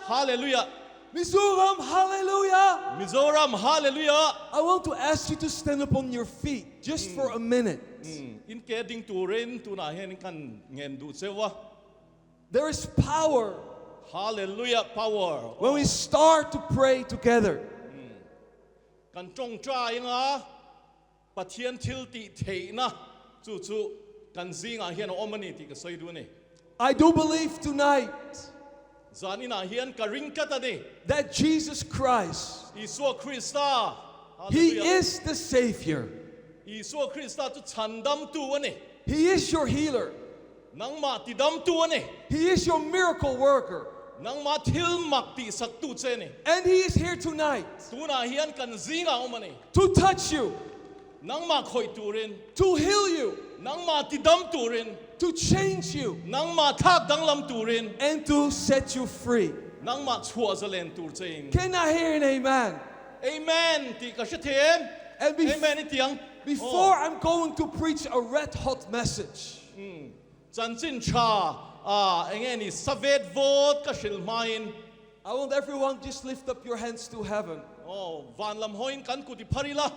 Hallelujah. Mizoram, hallelujah. Mizoram, hallelujah. I want to ask you to stand up on your feet just for a minute. In keding turin tu na hian kan ngen du sewa. There is power Hallelujah, power. when we start to pray together. Kan chong trai nga pathian thil ti thei na chu chu kan zinga hian omani ti ka soi du ni. I do believe tonight Zani na hian ka ring kata ni. that Jesus Christ, Isu Krista. He Hallelujah. is the Savior. Isu Krista tu chandam tu ani. He is your healer. Nang ma tidam tu ani. He is your miracle worker. Nang ma thil mak ti sak tu che ni. And He is here tonight Tu na hian kan zinga omani. to touch you, Nang ma khoi turin. to heal you, Nang ma tidam turin. to change you, Nang ma thak dang lam turin. and to set you free. Nang ma chua zalen tur chein. Can I hear an amen? Amen. Ti ka shethem. And Amen itiang. before I'm going to preach a red hot message, Chan chin cha engeni savet vot ka shil main. I want everyone just lift up your hands to heaven. Van lam hoin kan ku ti parila.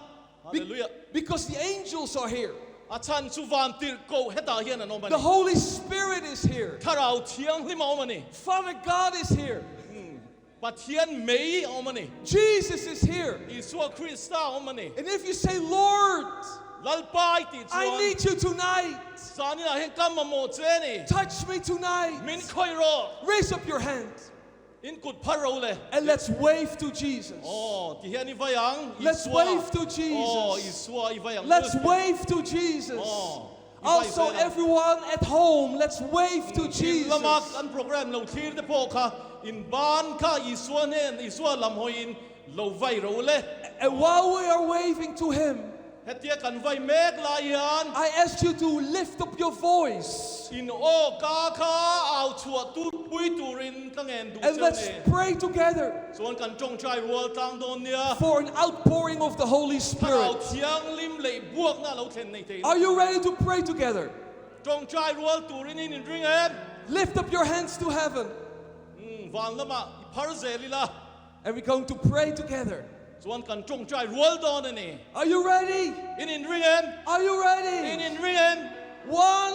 Hallelujah. Because the angels are here. Achan su van tir ko heta hian an The omani. Holy Spirit is here. Tharau thiang lima omani. Father God is here. Pathian mei omani. Jesus is here. Isu Krista omani. And if you say, Lord, Lalpai ti I chuan. need you tonight. Sani na hian kam mo che ni. Touch me tonight. Min khoi ro. Raise up your hand In kut pharo le. and let's wave to Jesus. Ti hian i vayang. Let's wave to Jesus. Isua i vayang. Let's wave to Jesus. Also, everyone at home, let's wave to Jesus. Lamak an program lo thir te po kha in ban kha isua nen isua lam hoin lo vai ro le. And while we are waving to Him, Hetia kan vai mek la yan. I ask you to lift up your voice In o ka kha au chua tu pui turin ka ngen du and let's che ne. pray together Suan kan chong chai rual tang don nia. for an outpouring of the Holy Tharau Spirit. thiang lim le buak na lo thlen nei te. Are you ready to pray together? Chong chai rual turin in ring em. Lift up your hands to heaven Van lama par zeli la. and we're going to pray together. Suan kan chong chai rual don ni. Are you ready? In ring em. Are you ready? In ring em. 1,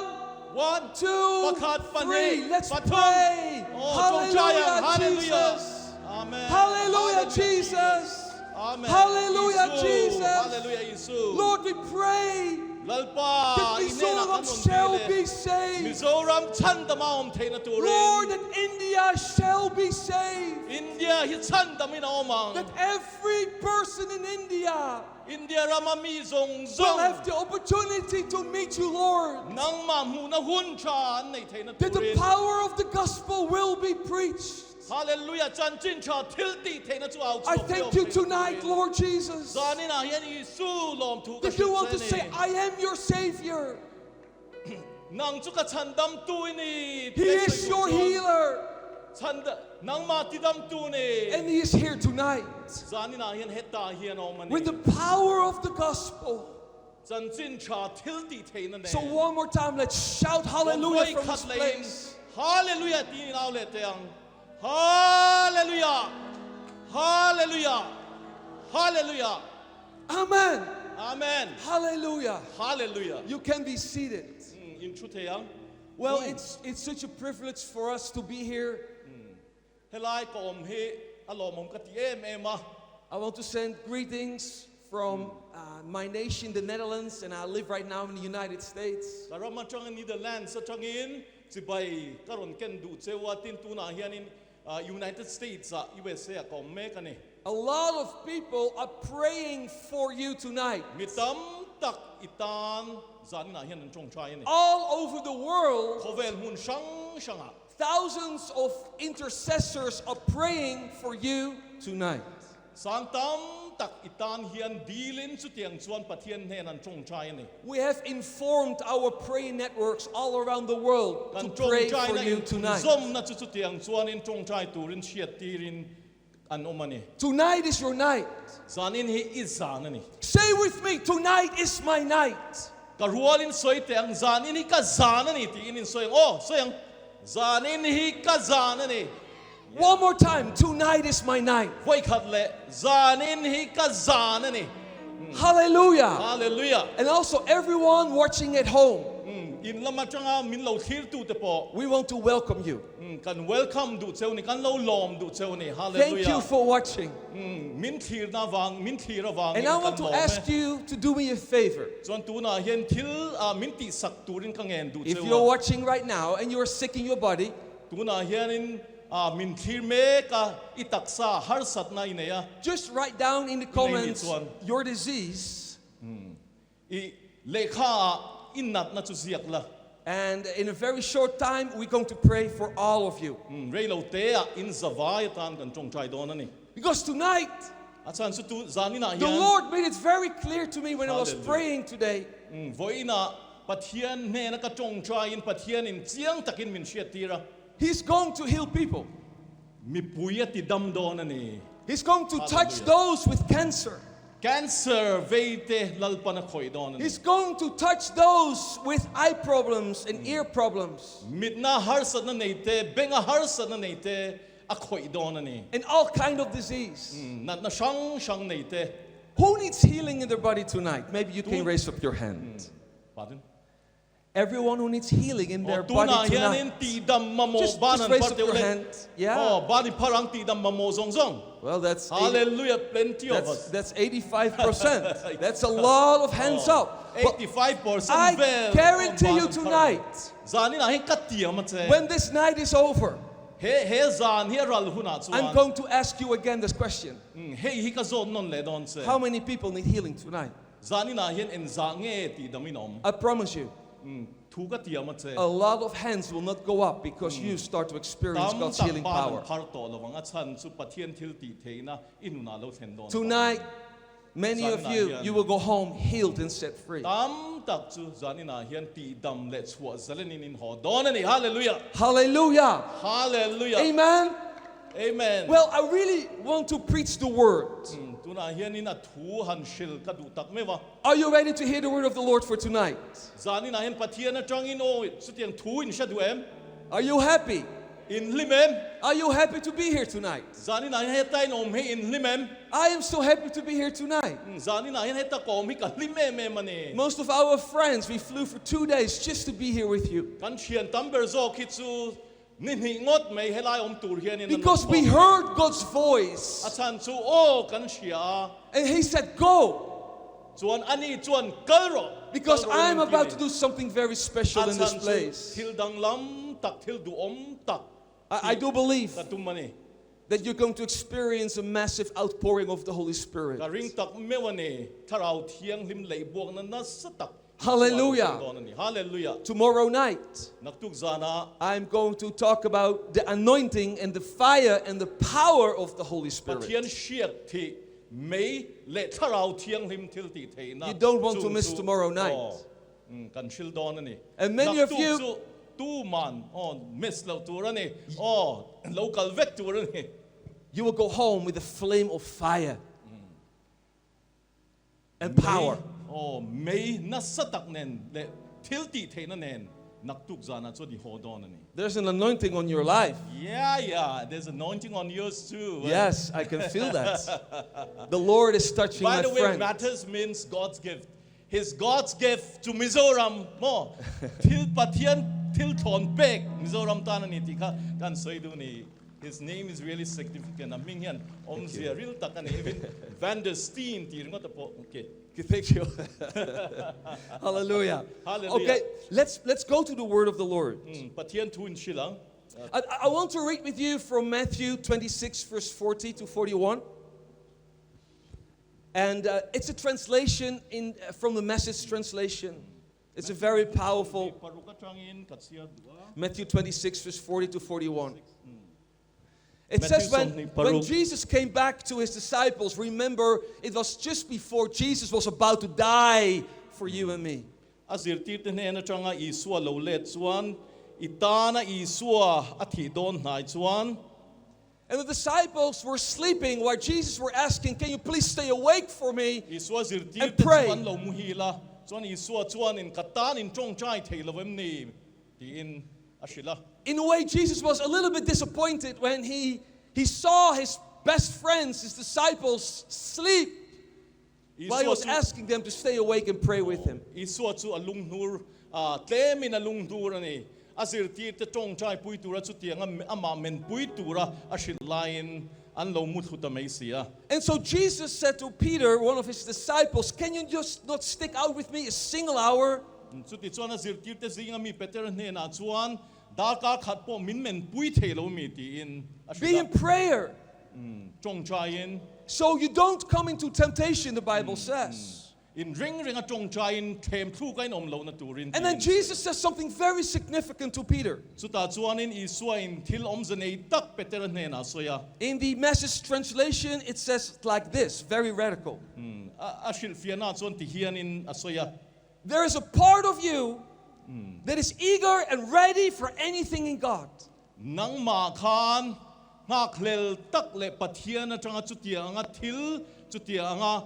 1, 2, Pakat panay, 3. Let's patong. pray. Hallelujah, Hallelujah, Jesus. Amen. Hallelujah, Jesus. Amen. Hallelujah, Isu. Jesus. Hallelujah, Isu. Lord, we pray Lalpa, that Mizoram shall be saved. Mizoram chanda maom theina turin. Lord, that India shall be saved. India hi chanda mina omang. That every person in India India rama mi zong will have zong. the opportunity to meet you, Lord. Nang ma mu na hun cha nei theina That the turin. power of the gospel will be preached. Hallelujah, chan chin cha thilti theina chu au. I thank you tonight, Lord Jesus, Zani na hian Isu lom thu ka that you want to shil say, che ne. I am your Savior. Nang chu ka chandam tu ni. He is your healer. Chanda nang ma tidam tu ni. And He is here tonight Zani na hian heta hian omani. with the power of the gospel. Chan chin cha thilti theina ne. So one more time, let's shout hallelujah from this place. Hallelujah ti nau le teang. Hallelujah. Hallelujah. Hallelujah. Amen. Amen. Hallelujah. Hallelujah. You can be seated. In chu teang. Well, it's such a privilege for us to be here. Helai ko om he alom om ka ti em ema. I want to send greetings from my nation, the Netherlands, and I live right now in the United States. Karama chang in Netherlands sa changin si bai karon ken du che watin tu na hian in United States sa USA ko me ka ni. A lot of people are praying for you tonight. Mitam tak itan zan na hian chong chai ni. All over the world, Khovel mun shang shanga. thousands of intercessors are praying for you tonight. Santam tak itan hian dilin su tiang chuan pathian hen an chong chai ni. We have informed our prayer networks all around the world to Kan chong pray chai for na you in tonight. zom na chu tiang chuan in chong chai turin shiat tirin an omani. Tonight is your night. Zanin hi izan ni. Say with me, tonight is my night. Karualin soy teang zanin hi ka zan ni ti in soy soyang zanin hi ka zan ni. One more time. Tonight is my night. ไว้ขัดเลยจานินฮิกะจานะนี่ Hallelujah. Hallelujah. And also everyone watching at home, อินละมาจังอามินเราทิลตูเตปอ we want to welcome you. กัน welcome ดูเจ้านี่กันเราลอมดูเจ้านี่ Thank you Hallelujah. for watching. มินทีร์นาวังมินทีระวัง And I want to ask you to do me a favor. ส่วนตัวน่ะเห็นทิลมินติสักตูรินกังเงินดู If เจ้า you're watching right now and you're sick in your body, ตัวน่ะเห็นมินทีร์เมกะอิตักซาฮาร์สัตนาอินเนีย just write down in the comments your disease. อีเลขาอินนัดน่าจะเสียกละ And in a very short time, we're going to pray for all of you. เรื่องเราเตะอินสวายตามกันจงใจโดนนั่นนี่ Because tonight, อาจารย์สุดทุจานินะ the Lord made it very clear to me when I was Hallelujah. praying today. วันน่ะปะเทียนเนนักจงใจอินปะเทียนอินเจียงตะกินมินเชียตีระ He's going to heal people. มีปุยติดำโดนนั่นนี่ He's going to touch Hallelujah. those with cancer. cancer เวทลัลปนคอยโดนนั่น He's going to touch those with eye problems and ear problems มิดนาฮาร์สันนั่นเองเตเบงฮาร์สันนั่นเองเตอะคอยโดนนั่นนี่ and all kind of disease. นั่นน่ะช่างนี่เต Who needs healing in their body tonight? Maybe you can raise up your hand. ปาดิน Everyone who needs healing in their ตัว body น่ะเห็น tonight. ตีดำมาโม Just บ้านนั้น raise พัด up เดียว your เลย hand. อ๋ Yeah. บ้านนี้พลังตีดำมาโมซง Well, that's Hallelujah plenty of us that's 85%. That's a lot of hands up. But 85% I guarantee you tonight, จานี่น่ะให้กัดเตียมาเจ้ when this night is over, เฮ้จานเฮ้รัลหุนาจวน I'm going to ask you again this question. เฮ้ฮิกะโซนนนเลดอนเซ่ How many people need healing tonight? จานี่น่ะเห็นเอ็นจางเงตีดามินอม I promise you, ถูกกัดเตียมาเจ้ a lot of hands will not go up because you start to experience ตาม God's ตัก healing บ้าน power. พาร์ตอระวังอาชันสุปะเทียนทิลตีเทนะอินุนาเราเทนดอน Tonight, many of you will go home healed and set free. ตามตักจูจานี่น่ะเห็นตีดำเลชัวซะเลนินหอดอนนี่ Hallelujah Hallelujah. Hallelujah Amen. Amen Well, I really want to preach the word. ตัวน่ะเห็นนี่น่ะถูหันชิลกระดูตักไม่วะ Are you ready to hear the word of the Lord for tonight? จานี่น่ะเห็นปะเทียนน่ะจังอินโอสุดยังถูอินชัดดูเอ็ม Are you happy? อินลิมเอ็ม Are you happy to be here tonight? จานี่น่ะเห็นใต้นมให้อินลิมเอ็ม I am so happy to be here tonight. จานี่น่ะเห็นตะกอมให้กับลิมเอ็มเอ็มมันนี่ Most of our friends, we flew for 2 days just to be here with you. กันเชียนตัมเบอร์โซคิดซูนี่หิงดไม่ให้ไล่อมตูเฮียนี่ Because we heard God's voice. อาจารย์ซูโอ้กันเชีย And He said, Go. จวนอันนี้จวนเกิลรอ Because I'm about to do something very special in this place. ทิลดังล้ำตักทิลดูอมตัก I do believe กระตุ้มมันนี่ that you're going to experience a massive outpouring of the Holy Spirit. กระริงตักเมื่อวันนี้ถ้าเราเที่ยงลิมไหลบวกนั้นน่ะสตัก Hallelujah. Hallelujah Tomorrow night, นักตุกซานะ I'm going to talk about the anointing and the fire and the power of the Holy ปะเทียน Spirit. เชียกที่ไม่เละถ้าเราเที่ยงลิมทิลตีเทนะ You don't want to miss tomorrow night. กันชิลดอนนั่นนี่ And many of you, ตู้มันมิสเราตัวนี่local เวกตัวนี่ you will go home with a flame of fire and power. ไม่นัสตักเน้นเละทิลตีเทนั่นเองนักตุกซานะจวดีโฮดอนนั่นนี่ There's an anointing on your life. Yeah there's anointing on yours too Yes, I can feel that. The Lord is touching By my the way friend. matters means God's gift His God's gift to Mizoram ทิลปะเทียนทิลถอนเปก Mizoram ตานันนี่ที่กันสวยดูนี่ His name is really significant มิงเฮียนเสียริลตักกันนี่ even Vander Steen ที่รึงก็ตะโป Okay Thank you. Hallelujah. Hallelujah. Okay, let's go to the word of the Lord. ปะเทียนทูนชิลัง I want to read with you from Matthew 26, verse 40 to 41. And it's a translation from the Message translation. It's a very powerful Matthew 26, verse 40 to 41. It says when Jesus came back to his disciples, remember it was just before Jesus was about to die for you and me. อาศิรติตเนนะจังอ่ะอีสัวโลเลชวนอิตานะอีสัวอธิโดนหายชวน And the disciples were sleeping while Jesus were asking, can you please stay awake for me อีสัวศิรติ and ตช pray? วนโลมุฮีละชวนอีสัวชวนอินกัตตานอินจงใจเทลเวมนีที่อินอาชิละ In a way, Jesus was a little bit disappointed when he he saw his best friends, his disciples, sleep while he was asking them to stay awake and pray with him. Iswa chu alung nur tlemin alung nur ani azirtir te tong chai pui tura chu tiang ama men pui tura ashil lain an lo mut hutamisia. And so Jesus said to Peter, one of his disciples, can you just not stick out with me a single hour? Chu ti chuan azirtir te zinga mi Peter ne na chuan da ka khat po min men pui thelo mi ti in Be in prayer. tong chai in So you don't come into temptation, the Bible says. in ring ring a tong chai in them thu kain om lo na turin. And then Jesus says something very significant to Peter. Chu ta chuan in iswa in thil om zanei tak Peter ne na soya. In the Message translation, it says like this, very radical. Ashil fiana chuan ti hian in asoya. There is a part of you that is eager and ready for anything in God. Nang ma khan nga khlel tak le pathian atanga chutia anga thil chutia anga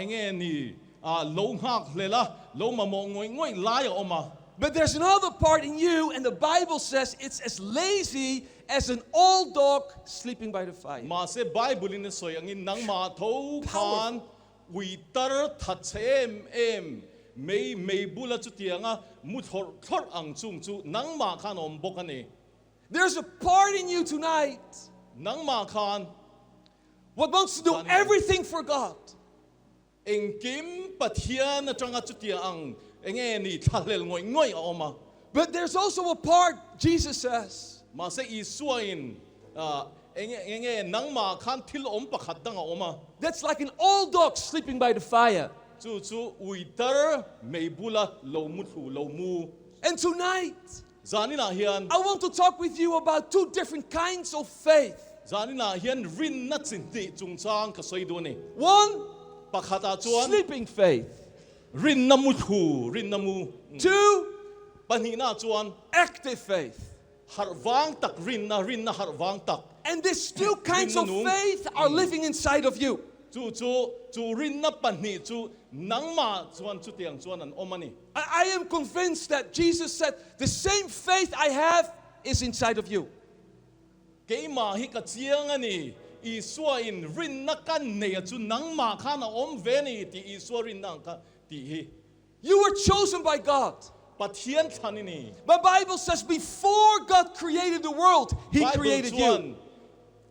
enge ni lo nga khlela lo ma mo ngoi ngoi lai oma. But there's another part in you, and the Bible says it's as lazy as an old dog sleeping by the fire. Ma se bible in soi angin nang ma tho khan wi tar that sem em mei bula chutia anga muthor thor ang chung chu nang ma khan om bokani. There's a part in you tonight Nang ma khan what wants to do everything for God. engkim pathian atanga chutia ang enge ni thalel ngoi ngoi oma. But there's also a part, Jesus says, Ma se isuain enge nang ma khan thil om pakhat danga oma. that's like an old dog sleeping by the fire. Chu uitar meibula lo muthu lo mu. And tonight, Zanina hian I want to talk with you about two different kinds of faith. zanina hian rin na chinti chungchang ka soidu ni. One, Pakhata chuan sleeping faith. rin na muthu rin na mu. Two, Panhina chuan active faith. harwang tak rin na harwang tak. And these two kinds of faith are living inside of you. Chu rin na panhi chu nang ma chuan chu tiang chuan an omani. I am convinced that Jesus said, the same faith I have is inside of you. Ke ma hi ka chiang ani iswa in rin na kan ne chu nang ma kha na om ve ni ti iswa rin na ka ti hi. You were chosen by God. Pathian thani ni. The Bible says before God created the world, He created you.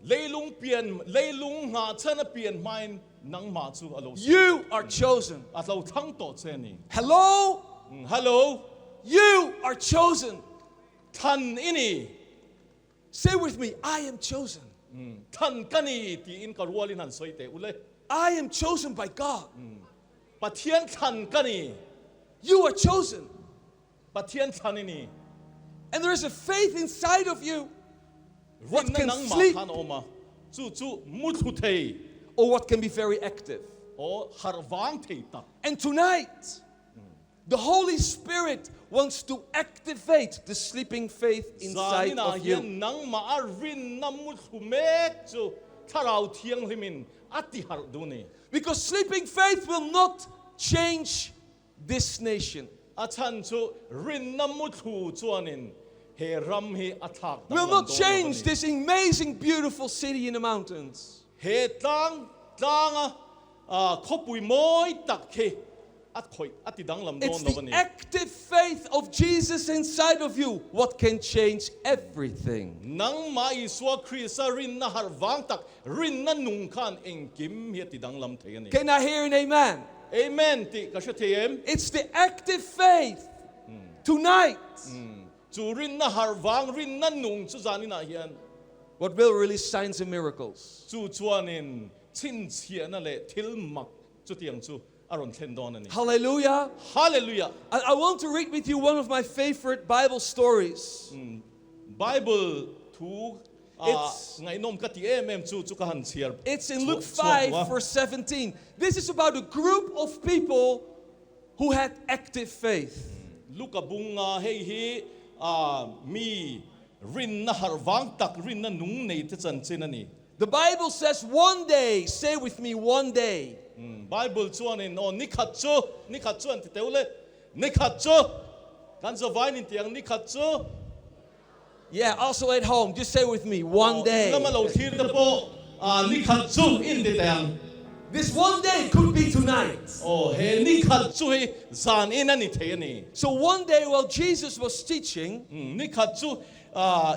Leilung pian leilung ha chana pian main nang ma chu alo. You are chosen. Atlo thang to che ni. Hello? Hello. You are chosen. Than ini. Say with me, I am chosen. Than kani ti in ka rualin han soite ule. I am chosen by God. Pathian than kani. You are chosen. Pathian thani ni. And there is a faith inside of you what Rin na can nang ma sleep khan oma. Chu muthu thei. or what can be very active. O harwang thei ta. And tonight, the Holy Spirit wants to activate the sleeping faith inside Zanina of you. hian nang ma rin na muthu mek chu tharau thiang limin ati har du ni. Because sleeping faith will not change this nation. Achan chu rin na muthu chuanin he ram he athak. Will not change this amazing, beautiful city in the mountains. He tlang khopui moi tak he at khoi ati dang lam It's don the lo ni. active faith of Jesus inside of you what can change everything. Nang ma iswa Krista rin na harwang tak rin na nung khan engkim he ti dang lam thei ani. Can I hear an amen? Amen ti ka sha them. It's the active faith tonight Chu rin na harwang rin na nung chu zanina hian what will release signs and miracles. chu chuanin chin chia na le thil mak chu tiang chu aron thlen don ani. Hallelujah. Hallelujah. I want to read with you one of my favorite Bible stories. Bible thu It's- ngai nom ka ti em chu ka han chiar. It's in Luke 5, verse 17. This is about a group of people who had active faith. Luka bunga hei hi mi rin na harwang tak rin na nung nei te chan chen ani. The Bible says one day, say with me, one day. Bible chuanin o nikhat chu an ti teule nikhat chu kan zo vain in tiang nikhat chu Yeah, also at home, just say with me, one day. 那么老天的波你看住 in the day This one day could be tonight. 嘿你看住zan in 你睇你 So one day while Jesus was teaching, 你看住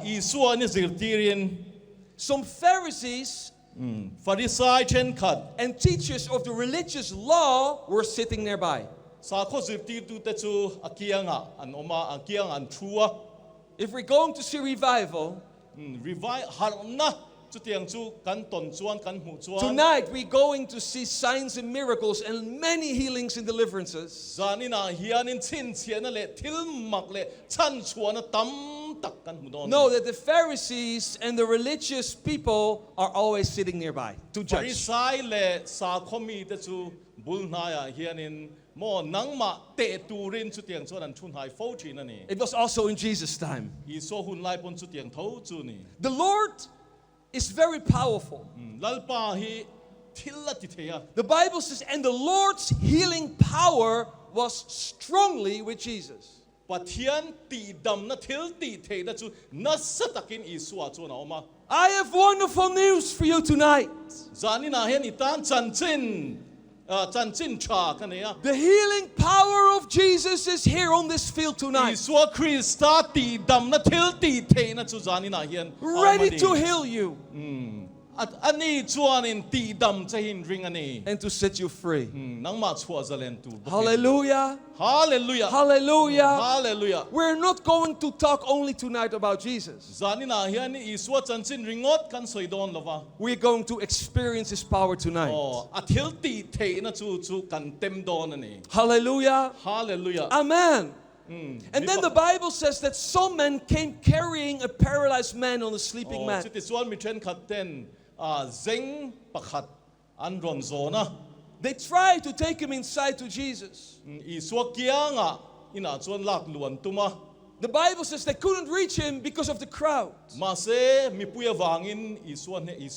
耶稣你 Zirtawpni some Pharisees Pharisee เช่นขัด and teachers of the religious law were sitting nearby. สาข้อZirtawpniดูแต่จูอาเกียงอันออกมาอาเกียงอันชัว If we're going to see revival, revive หันนะจุดเตียงจูกันตนจวนกันหูจวน tonight we're going to see signs and miracles and many healings and deliverances. จานี่นะเฮียนินชินเชียนั่นแหละทิลมักเลยชันชวนนะตั้มตักกันหูดอน Know that the Pharisees and the religious people are always sitting nearby to judge. Pharisee เลยสาข้อมีแต่จูบุลนายเฮียนินมอนังมาเตะตูรินจุดเตียงจวนนั้นชุนหายโฟจีนั่นนี่ It was also in Jesus' time. อีโซหุนไล่ปนจุดเตียงเท้าจูนี่ The Lord is very powerful. ลัลปาฮีทิลละติเทีย The Bible says, and the Lord's healing power was strongly with Jesus. ปะเทียนตีดำนะทิลตีเทนะจูนัสตักินอีสวาจูนะออกมา I have wonderful news for you tonight. จานี่นะเห็นอีตานจันจินชากันเนี่ย The healing power of Jesus is here on this field อี tonight, สวาคริสต์ตีดำนะทิลตีเทนะจูจานี่นะเห็น ready to heal you อันนี้จวนอินตีดำจะหินริงอันนี้ and to set you free. นังมาชัวจะเล่นตู Hallelujah. ฮาเลลูยา Hallelujah. ฮาเลลูยา We're not going to talk only tonight about Jesus. จานี่นะเห็นอีสวาจันจินริงอดกันสวยดอนละวะ We're going to experience His power tonight. อาทิลตีเทนะจูกันเต็มดอนอันนี้ Hallelujah. ฮาเลลูยา Amen. And then the Bible says that some men came carrying a paralyzed man on a sleeping mat. สิติส่วนมีเทรนขัดเต้นเซ็งปักขัดอันรอนโซนะ They tried to take him inside to Jesus. อีสวกเกียงอินาส่วนลากลวนตุมา The Bible says they couldn't reach him because of the crowd. มาเซมีปุยวางอินอีส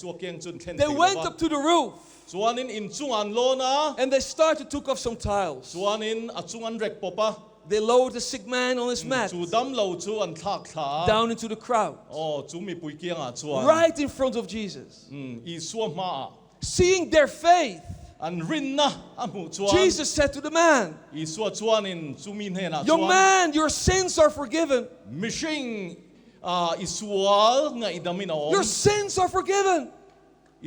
วกเกียงจุนเทน They went up to the roof ส่วนอินจุงอันโลนะ and they started to took off some tiles. ส่วนอินจุงอันเร็กปะ They lowered the sick man on his mat จูดำเหลาจูอันทักขา down into the crowd, จูมีปุยเกียงส่วน right in front of Jesus. อีสวมา Seeing their faith, อันรินนะอันหูจวน Jesus said to the man, อีสวจวนอินจูมีเฮนะ Young man, your sins are forgiven. มิชิงอีสวลไงดามินอ Your sins are forgiven.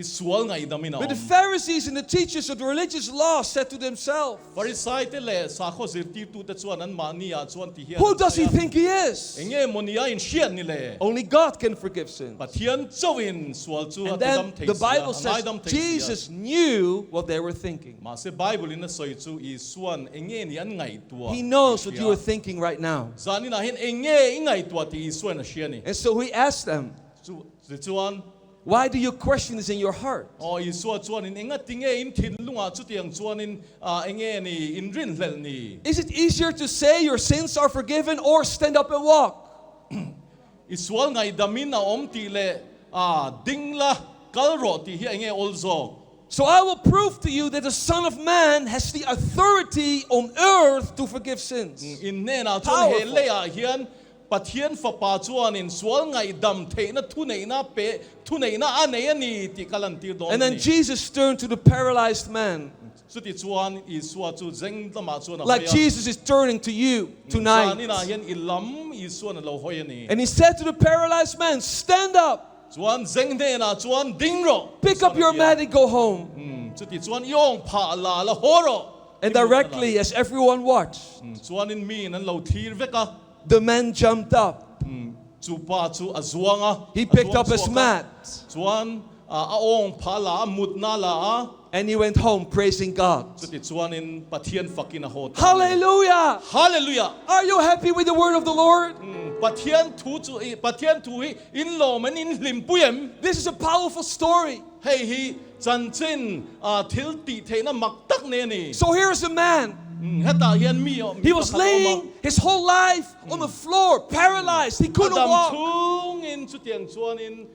อีสวลไงดามินอ But the Pharisees and the teachers of the religious law said to themselves, ฟาริสัยเตเลสาข้อสิบตีตูแต่จวนนั้นมานี่จวนที่เฮีย Who does he think he is? เองมนียอินเชียนนี่แหละ Only God can forgive sins. ปัทเทียนเจ้าอินสวลจู And then the Bible says Jesus knew what they were thinking. มาเสไบเบิลนี่สอยจูอีสวนเองนี่อันไงตัว He knows what you are thinking right now. จานี่นะเห็นเองไงตัวที่อีสวนเชียนี่ And so he asked them, จวน Why do you question this in your heart? อีสวนจวนเองติงอินทินลุงจุดยังจวนเองนี่อินรินเลนี่ Is it easier to say your sins are forgiven or stand up and walk? อีสวนไงดามินอมตีเลดิงละกัลโรตีเฮียเองอลโซ So I will prove to you that the Son of Man has the authority on earth to forgive sins. อินเน่นะจวนเฮเลียเฮียนปัทเทียนฝาปาจวนอินสวลไงดำเทนะทุเนนะเปทุเนนะอันเนนี่ติกัลันตีดอน And then Jesus turned to the paralyzed man. สุดที่จวนอีสวจูเจงตมาจวน Like Jesus is turning to you tonight. นี่นะเฮียนอิลัมอีสวนเราหอยนี่ And he said to the paralyzed man, Stand up, จวนเจงเน่นะจวนดิ้งโร pick up your mat and go home. สุดที่จวนยองผ่าลาละโฮโร And directly, as everyone watched, จวนอินมีนั้นเราทีร์เวกะ the man jumped up. จูป้าจูอจวง He picked up his mat จวนองผ่าลามุดนาลา and he went home praising God. สุดที่จวนอินปัทเทียนฟักกินโฮต Hallelujah! ฮาเลลูยา Are you happy with the word of the Lord? ปัทเทียนทูจูปัทเทียนทูอินโลมันอินลิมปุยม This is a powerful story. เฮ้ยจันจินทิลตีเทนะมักตักเนนี่ So here's a man. ฮะตาเฮียนมี He was laying his whole life on the floor, paralyzed. He couldn't ดำ walk. ทุ่งอิน in chu tiang chuan in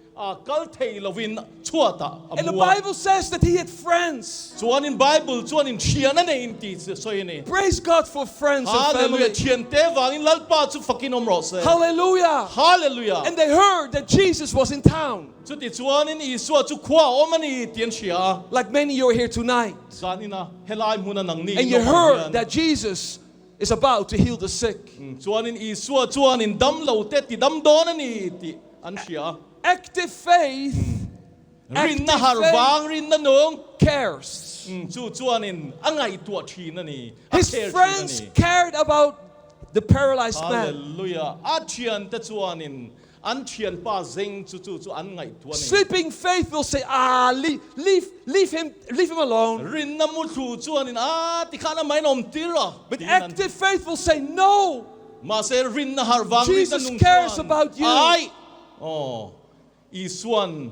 kal thei lovin chuata And the Bible says that he had friends. chuan in Bible chuan in thian an in ti soi ni Praise God for friends and hallelujah family. thian te wang in lalpa chu fakin om ro se Hallelujah. hallelujah And they heard that Jesus was in town. chu ti chuan in Isua chu khwa om ani tian sia Like many of you are here tonight. zanina helai muna nang ni And you heard that Jesus is about to heal the sick. chuan in Isua chuan in dam lo te ti dam don ani ti an sia Active faith rin na harwang rin na nung cares. chu chuan in angai tua thi na ni His friends cared about the paralyzed man. hallelujah a thian te chuan in an thian pa zeng chu an ngai tua ni Sleeping faith will say, leave him alone. rin na mu thu chuan in ti khana mai nom tira But active faith will say, no, ma se rin na harwang rin na Jesus nung cares chuan. about you. Ai Isuan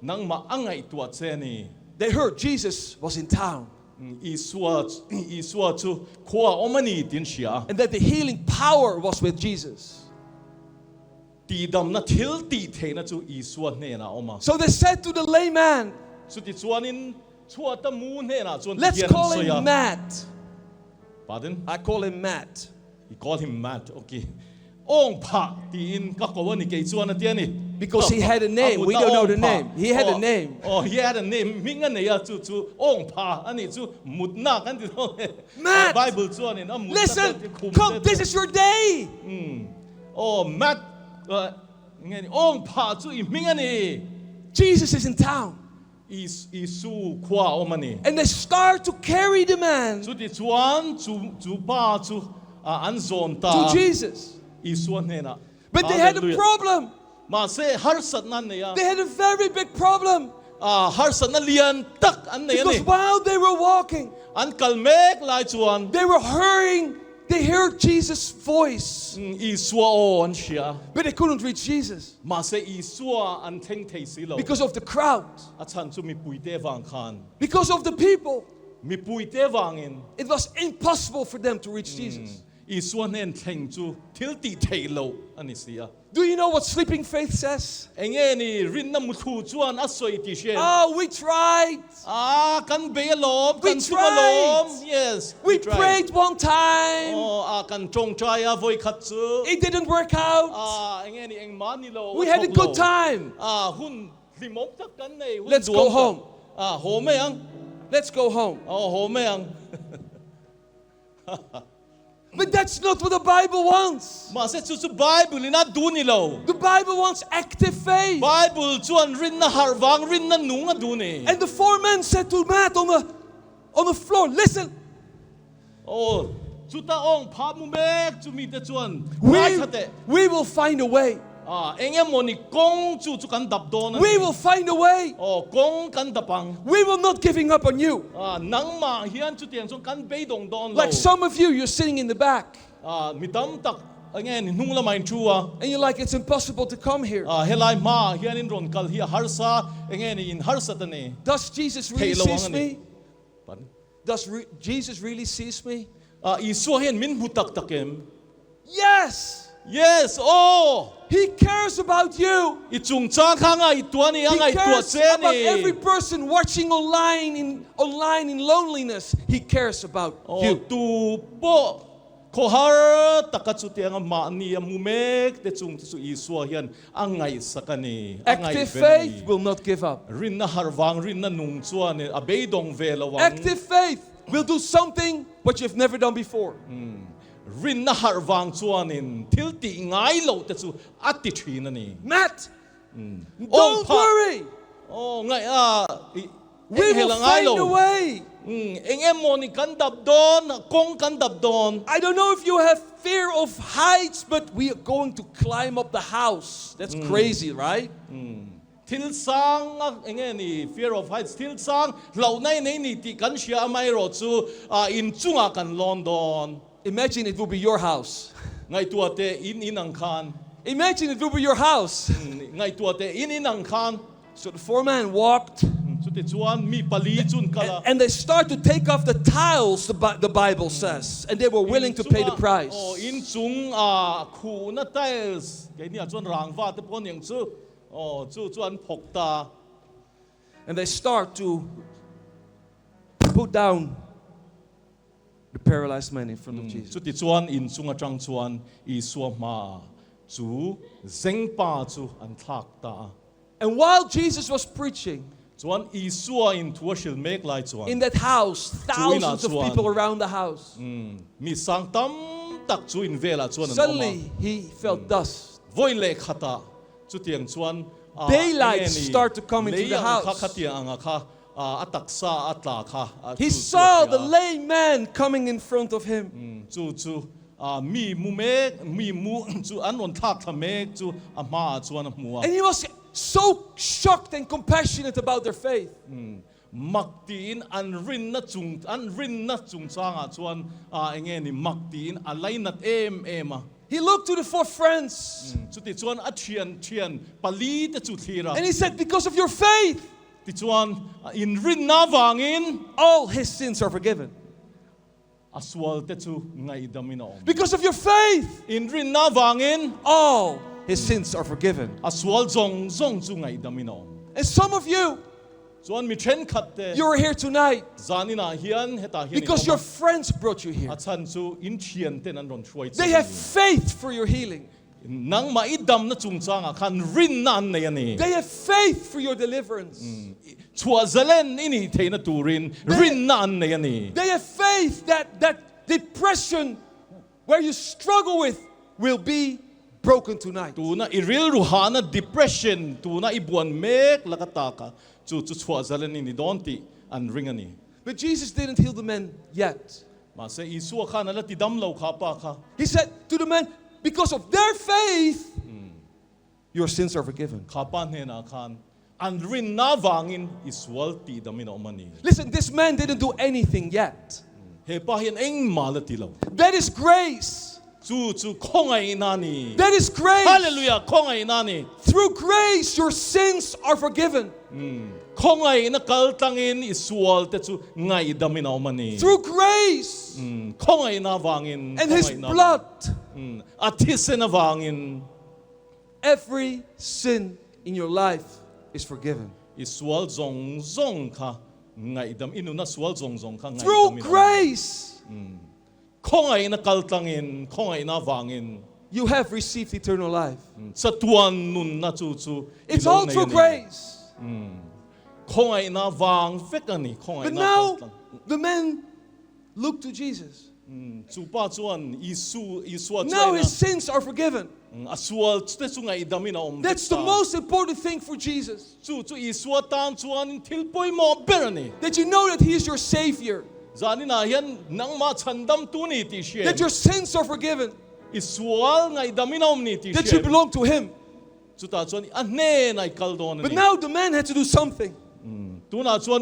nang maangay tua che ni They heard Jesus was in town Isua chu khwa omani tin sia and that the healing power was with Jesus. Tihdam na thil ti the na chu Isua ne na oma So they said to the layman, chu ti chuan in chuata mu ne na chuan let's tian call soya. him Matt. Pardon? I call him Matt. He called him Matt. Okay. Ong pa ti in ka ko ni ke chuan na tian ni Because he had a name. We don't know the name. He had a name. Oh, he had a name. Minga ne ya chu ong pa ani chu mutna kan ti Matt, Bible chuan in mutna listen, come, this is your day. Oh, Matt ngani ong pa chu I minga ni Jesus is in town. Isu khwa omani And they start to carry the man chu ti chuan chu pa chu an zon ta to Jesus. Isu ne na But they had a Hallelujah. problem. Ma se har sat nan ne ya They had a very big problem. har sat na lian tak an ne Because ni while they were walking, an kalmek lai chuan they were hurrying. They heard Jesus' voice, Isua o an sia but they couldn't reach Jesus ma se Isua an theng thei si lo because of the crowd, a chan chu mi pui te wang khan because of the people. mi pui te wangin It was impossible for them to reach Jesus. Isua nen theng chu thil ti thei lo ani sia Do you know what sleeping faith says? enge ni rin na mu thu chuan a soi ti she Oh, we tried. kan be lom We kan chuma lom tried. yes We tried. prayed one time. kan chong try a voi khat chu It didn't work out. enge ni eng man ni lo We had a good time. hun limok tak kan nei hun Let's go home. home ang Let's go home. home ang But that's not what the Bible wants. ma se chu Bible ina du ni lo The Bible wants active faith. Bible chuan rin na harwang rin na nunga du ni And the four men said to Matt on the floor, listen, chu ta ong pha mu mek chu mi te chuan we will find a way. enge mo ni kong chu kan dap don We will find a way. kong kan dapang We will not giving up on you. nang ma hian chu tiang chu kan be dong don lo Like some of you, you're sitting in the back. mi tam tak angen nung la main chua And you're like, it's impossible to come here. helai ma hian in ron kal hi harsa angen in harsa tane Does Jesus really Hey, sees lawang me? Pardon? Does Jesus really sees me? Isu hian min hutak takem Yes. yes He cares about you. ichung cha khanga ituani He angai tua cares about every cheni person watching online in loneliness. He cares about you. tu po kohar takachu tiang ma ni mumek te chung chu Isu hian angai sakani Active faith will not give up. rin na harwang rin na nung chuan a beidong velawang Active faith will do something what you've never done before. rin na harwang chuan in thil ti ngai lo te chu ati thina ni Matt, don't worry. ngai We will find a way. engem mo ni kan dap don kong kan dap don I don't know if you have fear of heights, but we are going to climb up the house. That's crazy, right? thil sang engem ni fear of heights thil sang lo nai nei ni ti kan sia mai ro chu in chunga kan London Imagine it will be your house. ngai tua te in ang khan Imagine it will be your house. ngai tua te in ang khan So the four men walked ชุดที่ชวนมีปลีจุนกะละ And they start to take off the tiles, the Bible says, and they were willing to pay the price. อินจุงคูน่าไทส์ไอ้เนี่ยชวนรางว่าแต่พออย่างชื่อชวนพกตา And they start to put down the paralyzed man in front of Jesus. ชุดที่ชวนอินจุงจังชวนอีสัวมาจูเซ็งป้าจูอันทักตา And while Jesus was preaching, ชวนอีสัวอินทัวชิลเมกไลชวน in that house, thousands of people around the house. มีสังตั้มตักจูอินเวลาชวน Suddenly he felt dust. วอยเล็กขตาชุดที่ชวน Daylight start to come into the house. He saw the lame man coming in front of him. มีมูเมกมีมูจูอันวันทักทำเมกจูอามาชวนมัว And he was so shocked and compassionate about their faith. มักตีนอันรินนัจุงสร้างชวนเงี้ยนี่มักตีนอะไรนัดเอ็ม He looked to the four friends. ชุดที่ชวนเทียนปลีแต่จุดทีระ And he said, because of your faith, ที่ชวนอินรินนาวางิน all his sins are forgiven. อสวลแต่จูไงดามินอม Because of your faith, อินรินนาวางิน all his sins are forgiven. อสวลจงจูไงดามินอม And some of you, ชวนมีเทรนขัดเต you're here tonight จานินาเฮียนเฮตาเฮียน because your friends brought you here. อาชันจูอินเทียนเตนันรอนช่วย They have faith for your healing. นังมาอิดำนะจุงจางคันรินนันเนียนี่ They have faith for your deliverance. ชัวเซเลนอินี่เทนตูรินรินนันเนียนี่ They have faith that depression where you struggle with will be broken tonight. ตูน่ะอิริลรูฮานะ depression ตูน่ะอิบวนเมกละกตากะจูชัวเซเลนอินี่ดอนติอันริงอันนี้ But Jesus didn't heal the man yet. มาเสอิสัวข้านั่นละติดำเราข้าป้าข้า He said to the man, because of their faith, your sins are forgiven. ข้าป้าเนนาคานอันรินนาวางินอิสวลติดำมินอมันนี่ Listen, this man didn't do anything yet. เฮป้าเห็นเองมาละติเรา That is grace. จูคงไอ้นานี่ That is grace. ฮาเลลูยาคงไอ้นานี่ Through grace, your sins are forgiven. คงไอ้นักกัลตังอินอิสวลแต่จูไงดำมินอมันนี่ Through grace คงไอ้นาวางิน and his blood, อาทิตย์เสนาวางิน every sin in your life is forgiven. อิสวลจงค่ะไงดำอินุนัสวลจงค่ะไงดำมินอ Through grace, คงไอ้นักกัลตังอินคงไอ้นาวางิน you have received eternal life. สะตวนนุนนะจู It's all through grace. คงไอ้นาวางเฟกันนี่คงไอ้ But นา now the man looked to Jesus. จูป้าจวนอิสว Now his sins are forgiven. อสวลแต่จูไงดำมินอม That's the most important thing for Jesus. จูอิสวตามจวนทิลปอยมอเบรนี่ That you know that he is your Savior. จานินาเห็นนังมาชันดำตุนี่ติเชีย That your sins are forgiven. อิสวลไงดำมินอมนี่ติเชี That you belong to him. จูตาจวนอันเน่ไงกัลโดน But นี่ now the man had to do something. ตูน่าจวน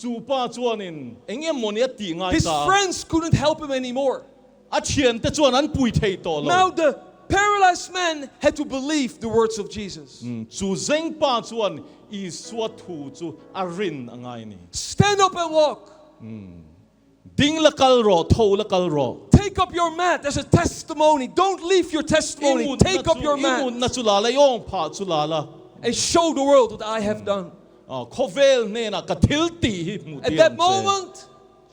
จูป้าจวนนินเอ็งเอ็มโมเนียตีไง His ตา friends couldn't help him anymore. อาเชียนแต่จวนนั้นปุยเทยโตเลย Now the paralyzed man had to believe the words of Jesus. จูเซ็งป้าจวนอิสวทูจูอารินไงนี่ Stand up and walk. ดิ้งละกัลโรโทละกัลโร Take up your mat as a testimony. Don't leave your testimony. Take up your อิมุน mat นัจุลาละยองผาจุลาละ and show the world what I have done. โคเวลเนี่ยนะกะทิลตีมุตี At that moment,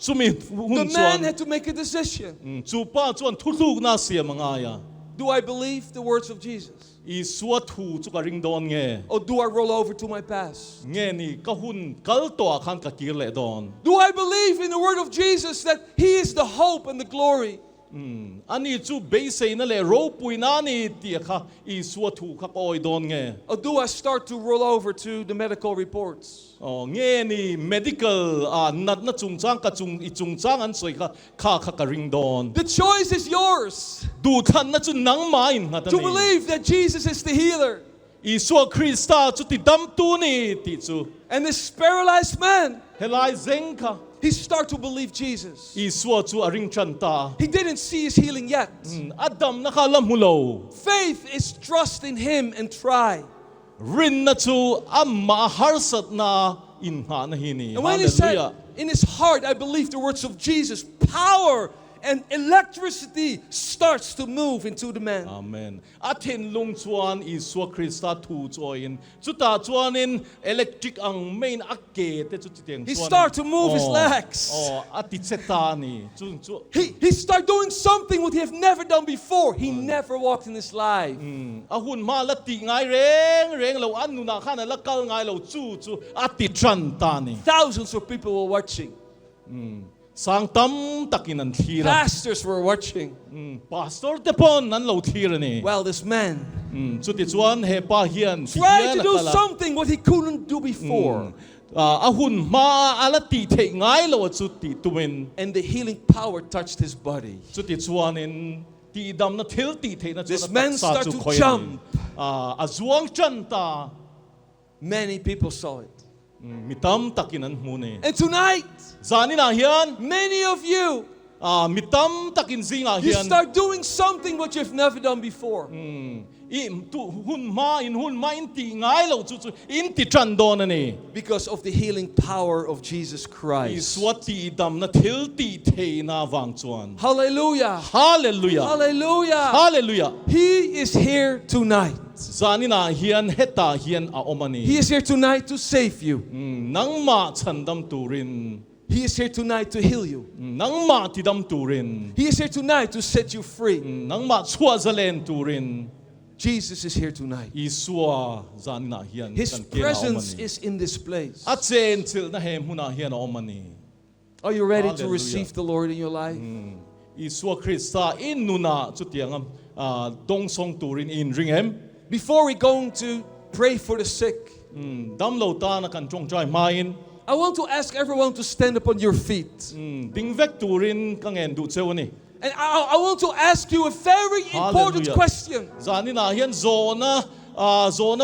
จูมีหุ่น the จวน man had to make a decision. จูป้าจวนทุลูกน่าเสียมังไงอ่ะ Do I believe the words of Jesus? อิสวทูจุกริงโดนเง Or do I roll over to my past? เงนี่ก็หุ่นกัลตัวขันกะกีเลดอน Do I believe in the word of Jesus that he is the hope and the glory? อันนี้จูเบสนั่นแหละโรปุยนานี่เตียค่ะอิสวทูขักออยโดนเง Or do I start to roll over to the medical reports? เงนี่ medical นัดนัดจุงจ้างกะจุงอีจุงจ้างอันสวยค่ะข้ากะริงโดน The choice is yours ดูท่านนัดจุนังไม้นัด to นี่ believe that Jesus is the healer. อิสวคริสต์จุติดำตูนี่ติจู And this paralyzed man, เฮลายเซงค่ะ he started to believe Jesus. อิสวจูอริงชันตา He didn't see his healing yet. อัดดำนะคะลำหุโล Faith is trust in him and try. rin na chu amma harsat na inha na hini. And when he said, Hallelujah. in his heart, I believe the words of Jesus, power and electricity starts to move into the man. Amen. Atin lung chuan Isua Krista tu chuain. Chuta chuanin electric ang main akke te chu tiang chuan. He started to move his legs. Ati chetani. He started doing something what he have never done before. He never walked in his life. Ahun ma lati ngai reng lo anu na khana lakal ngai lo chu ati tran tani. Thousands of people were watching. Sang tam takinan thira. Pastors were watching. Pastor te pon nan lo thira ni. Well, this man Chuti chuan he pa hian. tried to do something what he couldn't do before. Ahun ma alati te ngai lo chuti tuwin. And the healing power touched his body. Chuti chuan in Tihdam na thilti te na This man started to jump. Azuang chanta. Many people saw it. Mitam takinan mune. And tonight, Zani na hian. many of you, Mitam takin zinga you hian. start doing something what you've never done before. Hun ma inti ngai lo chu inti chandon na ni. Because of the healing power of Jesus Christ. Iswati dam na thilti te na wang chuan. Hallelujah. Hallelujah. Hallelujah. Hallelujah. He is here tonight. Zani na hian heta hian a omani. He is here tonight to save you. Nang ma chandam turin. He is here tonight to heal you. Nang ma tidam turin. He is here tonight to set you free. Nang ma chua zalen turin. Jesus is here tonight. Isua zani na hian. His presence is in this place. Atsen til na hem huna hian a omani. Are you ready to Hallelujah. receive the Lord in your life? Isua Krista in nuna chutiang dong song turin in ringhem. Before we're going to pray for the sick, Dam lo ta na kan chong chai main. I want to ask everyone to stand up on your feet. Ding vek turin kangen du chewani. And I want to ask you a very important Hallelujah. question. Zani na hian zona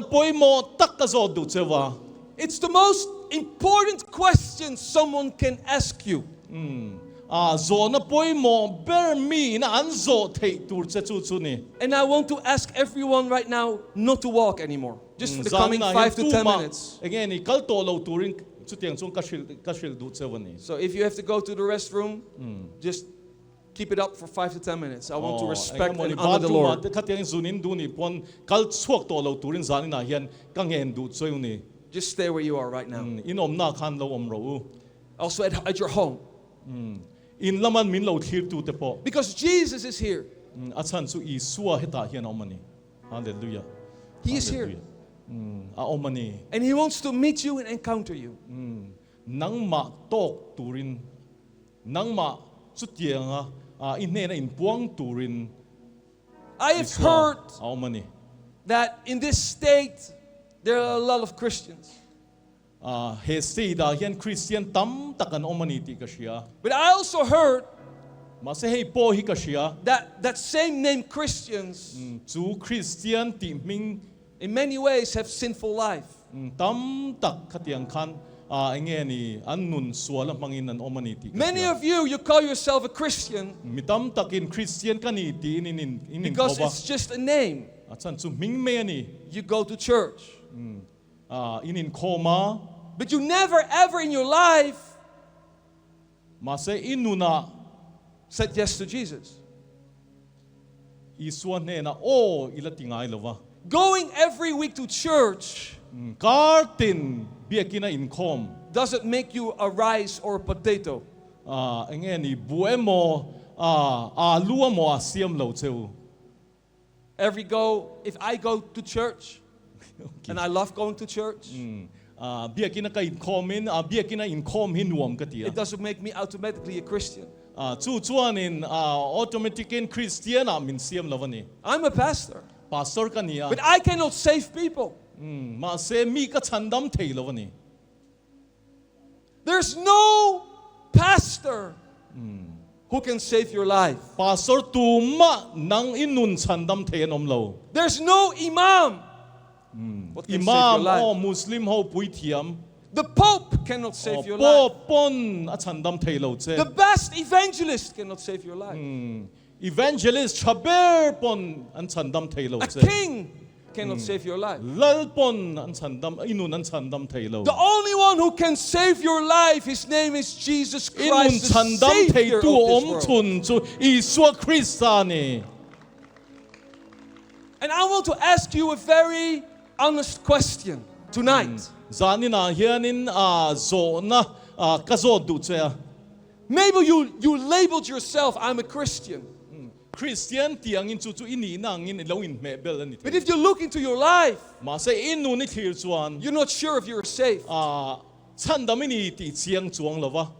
poimo tak ka zo du chewa. It's the most important question someone can ask you. Zona poimo ber mi na an zo thei tur che chu chu ni. And I want to ask everyone right now not to walk anymore. Just for the coming 5 to 10 minutes. Again, ni kal to lo turin chutiang chung kashil du chewani. So if you have to go to the restroom, just keep it up for 5 to 10 minutes. I want to respect and honor the Lord. Katiang zunin du ni pon kal chuak to lo turin zani na hian kangen du cheu ni. Just stay where you are right now. Inom na khan lo om ro. Also at your home. In laman min lo thir tu te po. Because Jesus is here. Achan su Isua heta hian omani. Hallelujah. He is here. A omani. And He wants to meet you and encounter you. Nang ma tok turin. Nang ma chutianga inne na in puang turin. I have heard a omani. that in this state there are a lot of Christians. He say da hian Christian tam takan omani ti ka siya. But I also heard Mase hei po hi ka siya. that same name Christians Chu Christian ti ming in many ways have sinful life. tam tak katiang khan enge ni annun suala mangin an omani ti. Many of you call yourself a Christian mitam takin Christian kaniti in because it's just a name. Achan chu ming me ni You go to church. in koma But you never ever in your life mase inuna said yes to Jesus. Iswa ne na o ilatingai lova. Going every week to church Kartin biakina inkhawm. doesn't make you a rice or a potato. Enge ni buemo alua mo asiam lo cheu. If I go to church, and I love going to church, Biakina ka inkhawmin biakina inkhawm hinuam katia. it doesn't make me automatically a Christian. Chu chuan in automatic in Christian min siam lovani. I'm a pastor, Pastor kania. but I cannot save people. Ma se mi ka chandam thei lovani. There's no pastor who can save your life. Pastor tuma nang inun chandam thei nom lo. There's no imam what can save your Imam life. o Muslim ho puithiam. The Pope cannot save your life. Pon a chandam thei lo che. The best evangelist cannot save your life. Evangelist chaber pon an chandam thei lo A che. king cannot save your life. Lalpon an sandam inun an sandam thaylo. The only one who can save your life, his name is Jesus Inun Christ, the sandam Savior thay tu of om this world. chun chu Iswa Kristani. And I want to ask you a very honest question tonight. Zanina hianin zona kazod du chea. Maybe you labeled yourself, I'm a Christian. Christian tiang in chu chu ini nang in lo in mebel ani. But if you look into your life, Ma se inun ni thir chuan you're not sure if you're safe. chandam ini ti chiang chuang lova.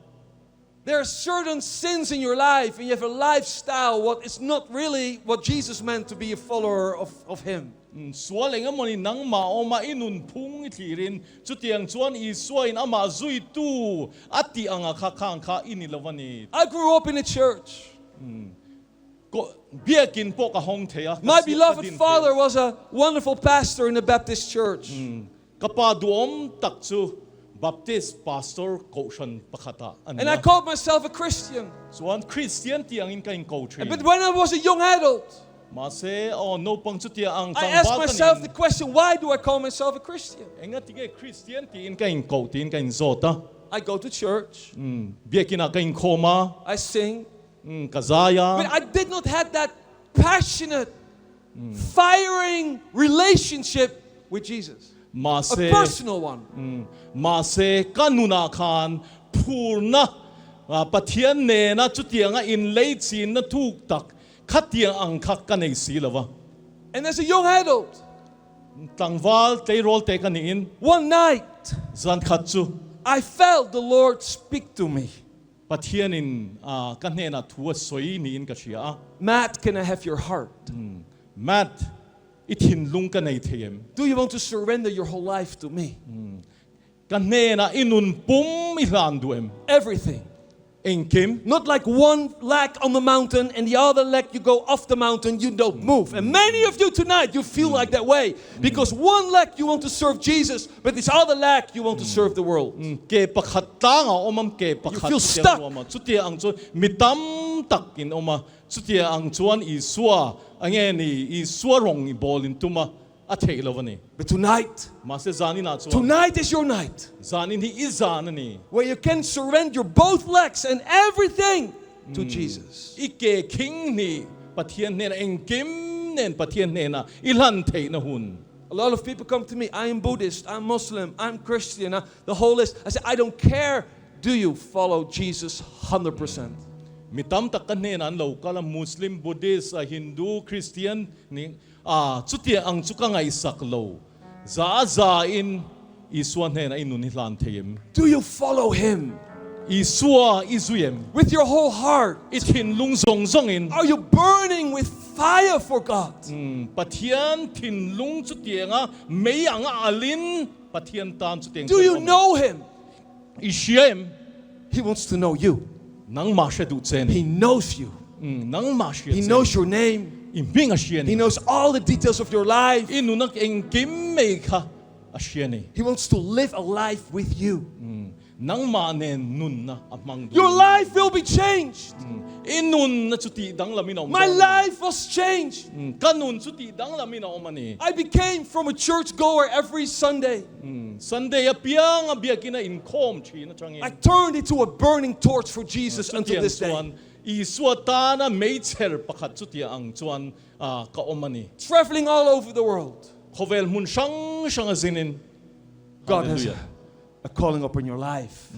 There are certain sins in your life, and you have a lifestyle what is not really what Jesus meant to be a follower of Him. Sualing amoni nang maoma inun pung ithirin chu tiang chuan Iswa in ama zui tu ati anga kha khang kha ini lovani. I grew up in a church. Biakin po ka hong thea. My beloved father was a wonderful pastor in the Baptist church. Kapaduom takchu Baptist pastor Koshan Pakata. And I called myself a Christian. Suan Christian tiang in kain coaching. But when I was a young adult, Mase no pang chu tia ang I asked myself the question, why do I call myself a Christian? Enga tige Christian ti in kain ko ti in kain zota. I go to church. Biakin kain koma. I sing. Kazaya. But I did not have that passionate, firing relationship with Jesus. A personal one. Mase kanuna khan purna pathian ne na chutianga in leichin na thuk tak khatiang ang khak kanei silava. And as a young adult, Tangwal te rol te kanin one night zan khatchu I felt the Lord speak to me. pathian in kanena thua soi ni in kashia. Matt, can I have your heart? Matt ithin lung kanei them. Do you want to surrender your whole life to me? Kanena inun pum ilanduem. Everything. Enkim Not like one leg on the mountain and the other leg you go off the mountain, you don't move. And many of you tonight, you feel like that way. Because one leg you want to serve Jesus, but this other leg you want to serve the world. ke pakhatta nga omam ke pakhat. You feel stuck. Chutia ang chu mitam takin oma chutia ang chuan Iswa angeni Iswa rong I bolin tuma atheilovani. But tonight, Mase zani na chuan tonight is your night zani ni izanani. where you can surrender your both legs and everything to Jesus. Ike king ni pathian ne engkim nen pathian ne na ilan thei na hun. A lot of people come to me, I am Buddhist, I'm Muslim, I'm Christian, the whole list. I say, I don't care. Do you follow Jesus 100%? Mitam takkan ne nan local Muslim, Buddhist, Hindu, Christian ni chutia ang chuka nga isaklo. Za in Iswa ne na inun ilan theim. Do you follow Him Iswa izuyem. with your whole heart? Ithin lung zong in. Are you burning with fire for God? Pathian thin lung chutia nga mei ang alin pathian tan chutiang. Do you know Him? Isiem He wants to know you. nang masya du chen. He knows you. Nang masya. He knows your name. Imbing asyen. He knows all the details of your life. Inunak engkim mei ka asyen. He wants to live a life with you. Nang manen nun na amang. Your life will be changed. Inun na chuti dang lamin om. My life was changed. Kanun chuti dang lamin omani. I became from a church goer every Sunday. Sunday apiang abiakina inkhawm chi na changin. I turned into a burning torch for Jesus until this day. Iswa tana meicher pakhat chutia ang chuan ka omani. Traveling all over the world. Khovel mun shang azinin. God has a calling upon your life.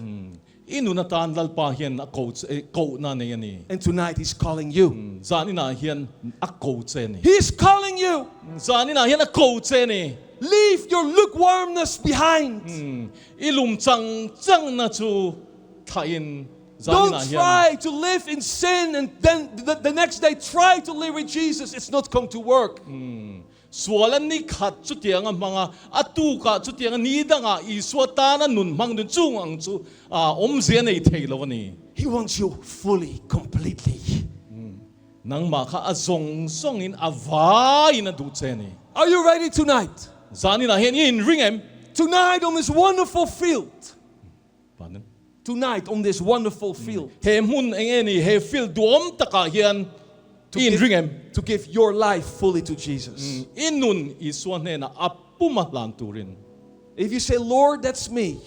Inu na tan lalpahian a coach na ne ni. And tonight He's calling you. Zani na hian a coach ni. He is calling you. Zani na hian a coach ni. Leave your lukewarmness behind. Ilum chang na chu thain. Don't try to live in sin and then the next day try to live with Jesus. It's not going to work. Swalan ni khat chutiang ang mga atuka chutiang nida nga iswatana nun mang dun chung ang chu omzian ay theilaw ni. He wants you fully, completely. Nang maka azong songin avay na dutseni. Are you ready tonight? Zani na hian in ringem. Tonight on this wonderful field. Paano? Tonight on this wonderful field. He mun engeni he fil duom taka hian in ringem to give your life fully to Jesus. inun iswan na apuma lanturin. If you say, Lord, that's me.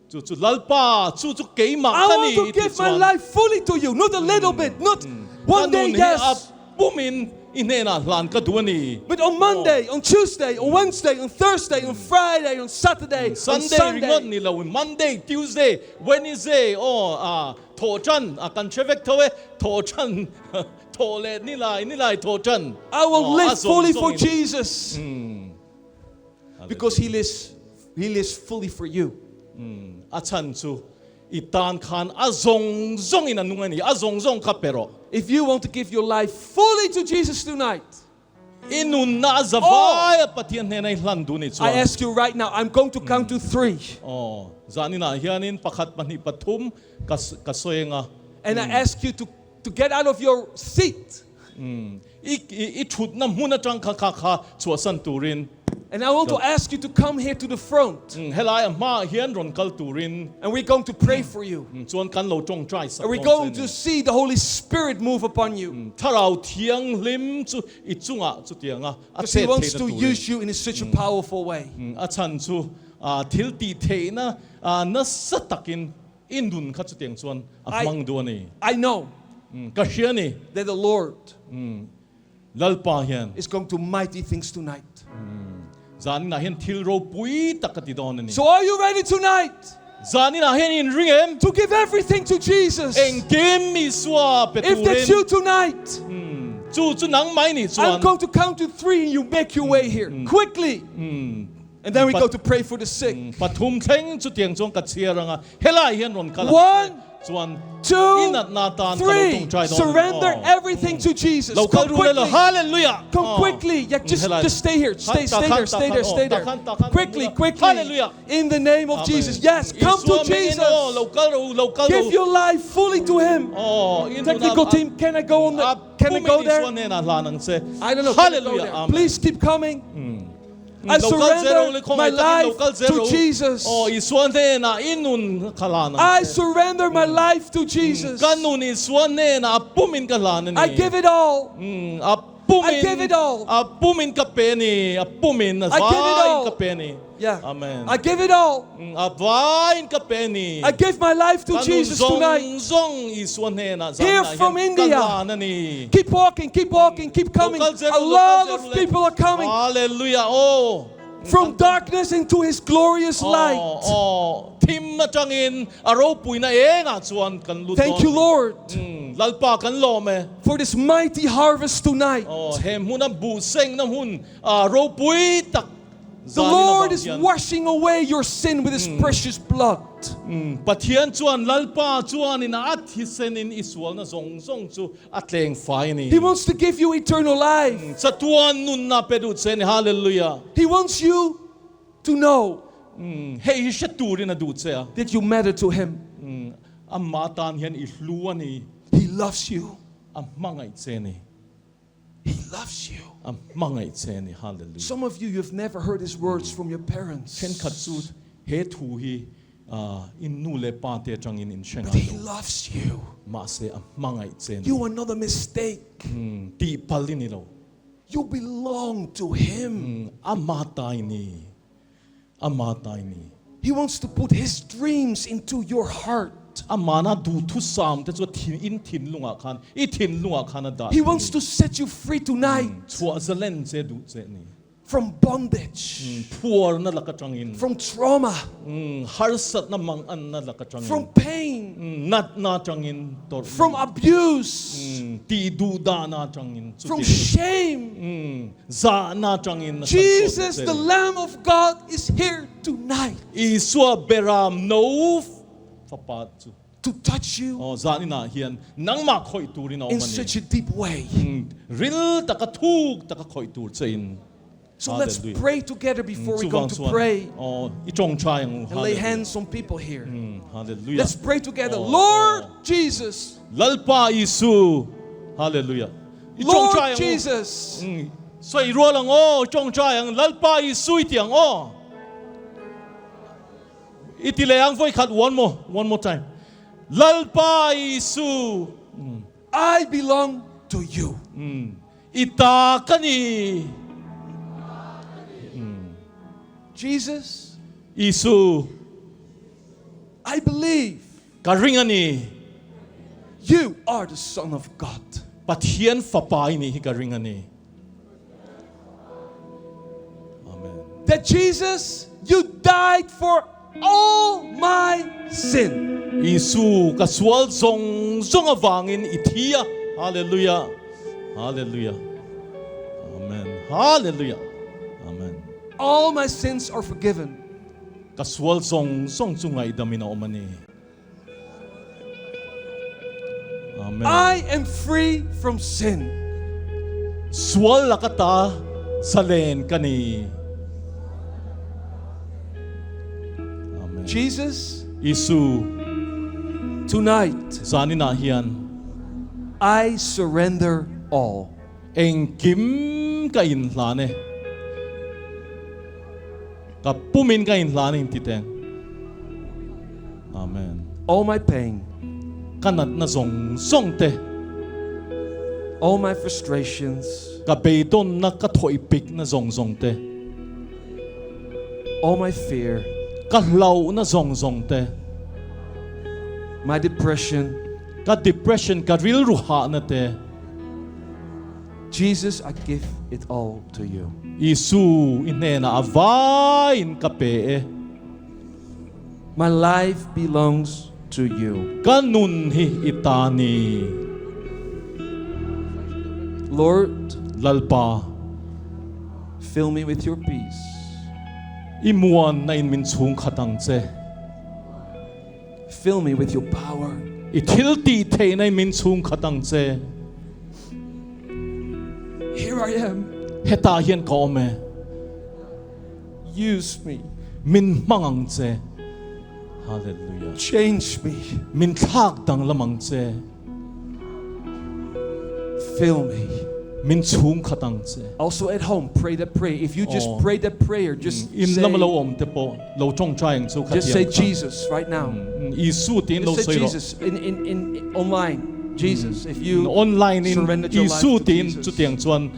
Chu lalpa chu keima I want to give my life fully to you. Not a little bit. Not one day, yes. Apumin inena lan kaduani. But on Monday, on Tuesday, on Wednesday, on Thursday, on Friday, on Saturday, on Sunday ringon nila Monday, Tuesday, Wednesday, Thochan akan chevek towe Thochan Thole nilai Thochan. I will live fully for Jesus. Because He lives fully for you. Achan chu itan khan azong zong inanungani azong zong kapero. If you want to give your life fully to Jesus tonight, inun na zavay patian nenay landuni chuan. I ask you right now, I'm going to count to 3. Zani na hianin pakat mani patum kasoyenga. And I ask you to get out of your seat. Itut na muna chang kakaka chuasan turin. And I want to ask you to come here to the front. Helai ma hian ron kal turin. And we're going to pray for you. Chuan kan lo chong try sa. And we're going to see the Holy Spirit move upon you. Tharau thiang lim chu ichunga chu tianga. Because He wants to use you in such a powerful way. Achan chu thil ti theina na satakin indun kha chu tiang chuan amang duani. I know ka hiani that the Lord lalpa hian is going to do mighty things tonight. Zani na hian thil ro pui takati donani. So are you ready tonight? Zani na hian in ringem to give everything to Jesus. engem iswa peturin. If that's you tonight, chu nang mai ni chuan. I'm going to count to 3 and you make your way here quickly. And then we go to pray for the sick. Pathum theng chu tiang chong ka chiaranga helai hian ron kala. 1, chuan 2, 3. Surrender everything to Jesus. Come quickly. Hallelujah. Come quickly. Yeah, just stay here. Stay there. Quickly. Hallelujah. In the name of Jesus. Yes, come to Jesus. Give your life fully to Him. Technical team, can I go on the? Can I go there? I don't know. Hallelujah. Please keep coming. I surrender my life to Jesus. I surrender my life to Jesus. I give it all. I give it all. I give it all. Yeah. Amen. I give it all. I give my life to Jesus tonight. Here from India. Keep walking, keep coming. A lot of people are coming. Hallelujah. From darkness into His glorious light. Thank you, Lord, for this mighty harvest tonight. The Lord is washing away your sin with His precious blood. He wants to give you eternal life. He wants you to know that you matter to Him. He loves you. He loves you. Some of you have never heard His words from your parents. But He loves you. You are not a mistake. You belong to Him. He wants to put His dreams into your heart. He wants to set you free tonight from bondage, from trauma, from pain, from abuse, from shame. Jesus, the Lamb of God, is here tonight to touch you in such a deep way. So let's pray together before we go to pray and lay hands on people here. Let's pray together. Lord Jesus. Lord Jesus. One more time. Lalpa Isu. I belong to you. Ita kani. Jesus, Isu I believe karingani. you are the Son of God. Pathian fapai ni karingani. Amen. That Jesus, you died for all my sin. Isu kaswal zong avangin ithia. Hallelujah. Hallelujah. Amen. Hallelujah. Amen. All my sins are forgiven. Kaswal zong chungay damina omani. Amen. I am free from sin. Swal lakata salen kani. Amen. Jesus, Isu tonight zani na hiyan. I surrender all. Eng kim ka inhlane. Ka pumin ka inhlane titeng. Amen. All my pain, Kanat na zong te. all my frustrations, Ka beidon na kathoipik na zong te. all my fear, Ka lau na zong te. my depression. Ka depression ka real ruha na te. Jesus, I give it all to you. Isu inena avain ka pe. My life belongs to you. Kanun hi itani. Lord, Lalpa. fill me with your peace. Imuan na inmin chung khatang che. Fill me with your power. Itilti te na inmin chung khatang che. Here I am. Heta hian ka ome. Use me. Min mangang che. Hallelujah. Change me. Min thak dang lamang che. Fill me. Min chung khatang che. Also at home, pray that prayer. If you just Oh. pray that prayer, just In say, lamalo om te po lo chong trying so just say Jesus right now. Isu tin lo Just say soiro. Jesus in online. Jesus. If you Online in surrendered your life Isu to tin Jesus. chu tiang chuan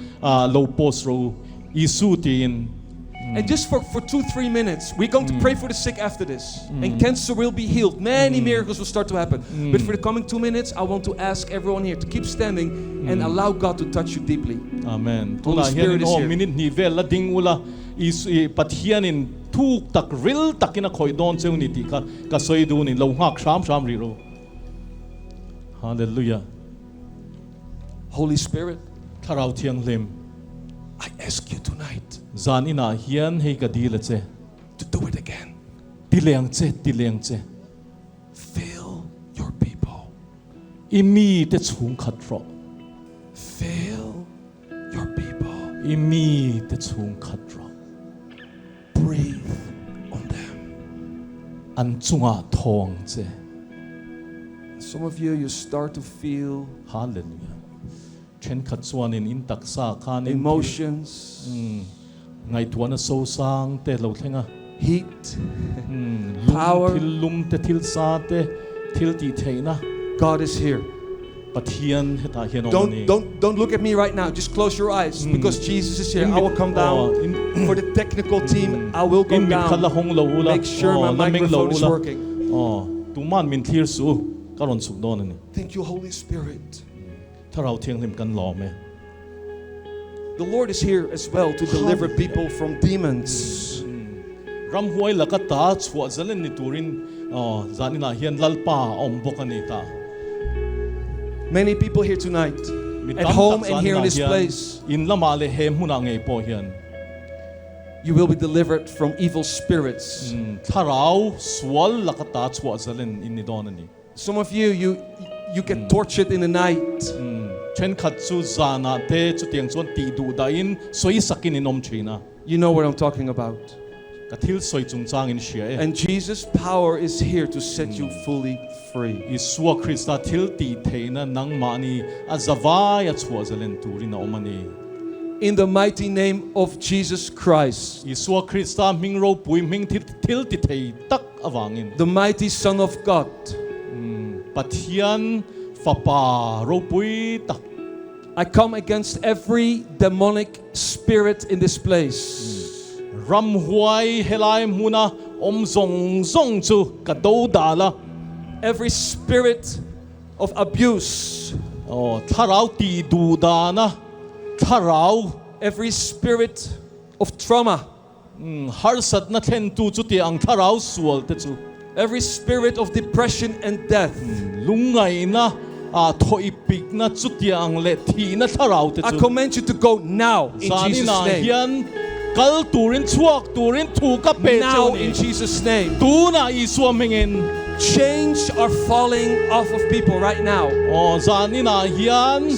lo post ro Isu tin. And just for 2-3 minutes, we're going to pray for the sick after this. And cancer will be healed. Many miracles will start to happen. But for the coming 2 minutes, I want to ask everyone here to keep standing and allow God to touch you deeply. Amen. Holy Tuna Spirit hian is o here. minute ni vel la ding ula Isu pathian in thuk tak ril takina khoi don cheu ni ti ka soi du ni lo ngak sham ri ro. Hallelujah. Holy Spirit, Tharau thiang lim. I ask you tonight Zan ina hian hei ka dila che. to do it again. Tileng che. Fill your people. Imi te chung khat ro. Fill your people. Imi te chung khat ro. Breathe on them. An chunga thong che. Some of you, you start to feel Hallelujah. Chen khat chuan in taksa khan in emotions, ngai tuan so sang te lo thenga. heat, Power. Power. Thil lum te thil sa te thil ti theina. God is here. Pathian heta hian omani. Don't look at me right now. Just close your eyes because Jesus is here. I will come down. For the technical team, I will come in mit khala down. hong lo ula. Make sure my microphone is working. Tuman min thir su karon suk don ani. Thank you, Holy Spirit. Tharau thiang lim kan lo me. The Lord is here as well to deliver people from demons. Ram huai lakata chua zalen ni turin zanina hian lalpa om bokani ta. Many people here tonight, at home and here in this place, In lama le hem huna ngai po hian. you will be delivered from evil spirits. Tharau swal lakata chua zalen in ni don ani. Some of you, you get tortured in the night. Chen khat chu zana te chu tiang chuan ti du da in soi sakin in om thina. You know what I'm talking about. Kathil soi chung chang in shia e. And Jesus' power is here to set you fully free. Isua Krista thil ti theina nang mani azawai achua zalen turina omani. In the mighty name of Jesus Christ, Isua Krista mingro pui ming thil ti thei tak awangin. the mighty Son of God, Pathian fapa ro pui tak I come against every demonic spirit in this place. Ram huai helai muna zong zong chu kadodala. Every spirit of abuse. Tharau ti dudana. Tharau. Every spirit of trauma. Harsat na thlen tu chu ti ang tharau sual te chu. Every spirit of depression and death. Lungai na thoipik na chu ti ang le thi na tharau te chu. I command you to go now in Jesus' name. Kal turin chuak turin thu ka pe now in Jesus' name. Tu na Isua mengin. Chains are falling off of people right now. Zani na hian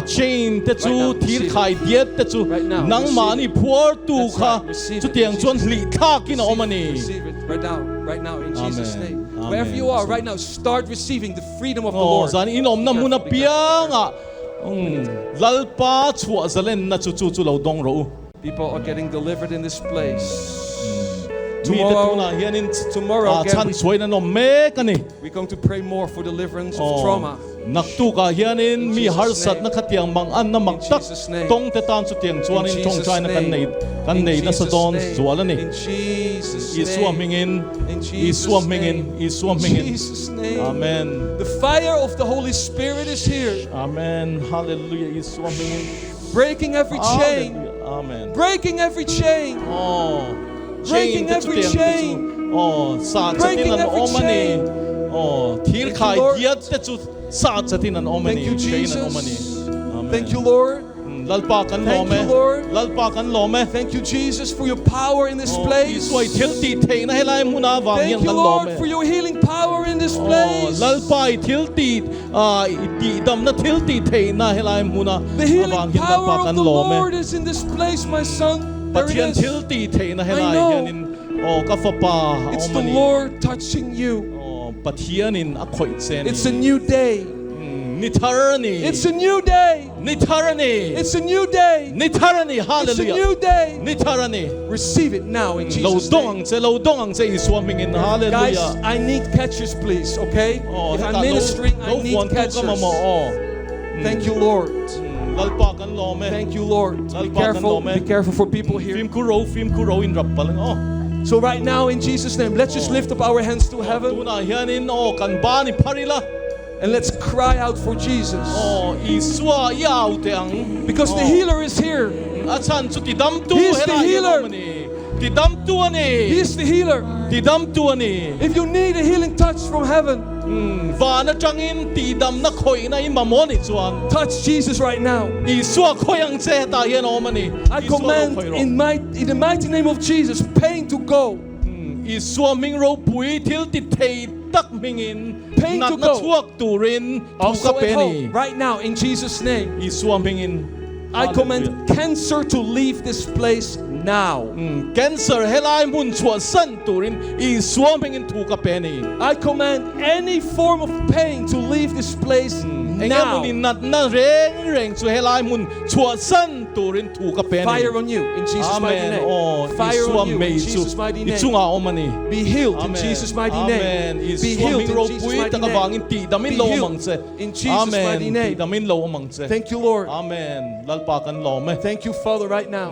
chain te chu thir khai diet te chu nang mani phor tu kha chu tiang chuan hli thak in omani. Receive it right now in Jesus' name. Wherever you are right now, start receiving the freedom of the Lord. Zani inom na muna piang lalpa chua zalen na chu chu chu lo dong ro. People are getting delivered in this place. Tomorrow again, we're going to pray more for deliverance of trauma. Naktu ka hianin mi harsat na khatiang mang an na magtak tong te tan chu tiang chuan in tong chai na kan nei na sa don zuala ni. In Jesus' Isua mingin. Isua mingin. Jesus' name. Amen. The fire of the Holy Spirit is here. Amen. Hallelujah. Isua mingin. Breaking every chain. Amen. Breaking every chain. Breaking every chain. Breaking every chain. Thank you, Jesus. Thank you, Lord. Thank you, Lord. Thank you, Jesus, for your power in this place. Thank you, Lord, for your healing power in this place. The healing power of the Lord is in this place, my son. There it is. I know. It's the Lord touching you. It's a new day. It's a new day. It's a new day. It's a new day. Receive it now in Jesus' name. Guys, I need catchers, please, okay? If I'm ministering, I need catchers. Thank you, Lord. Thank you, Lord. Be careful. Be careful for people here. So right now, in Jesus' name, let's just lift up our hands to heaven. And let's cry out for Jesus. Because the healer is here. He's the healer. He is the healer. If you need a healing touch from heaven, touch Jesus right now. I command in the mighty name of Jesus, pain to go. Pain to go. Also at home, right now, in Jesus' name. I command cancer to leave this place now. I command any form of pain to leave this place now. Fire on you in Jesus' mighty name. Fire on you in Jesus' mighty name. Be healed in Jesus' mighty name. Be healed in Jesus' mighty name. Be healed in Jesus' mighty name. Thank you, Lord. Thank you, Father, right now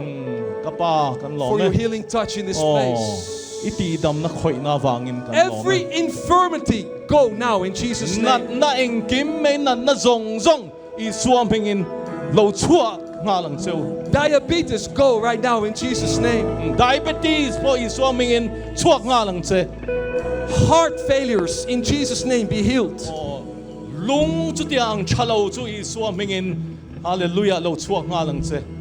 for your healing touch in this place. Every infirmity, go now in Jesus' name. Diabetes, go right now in Jesus' name. Heart failures, in Jesus' name, be healed.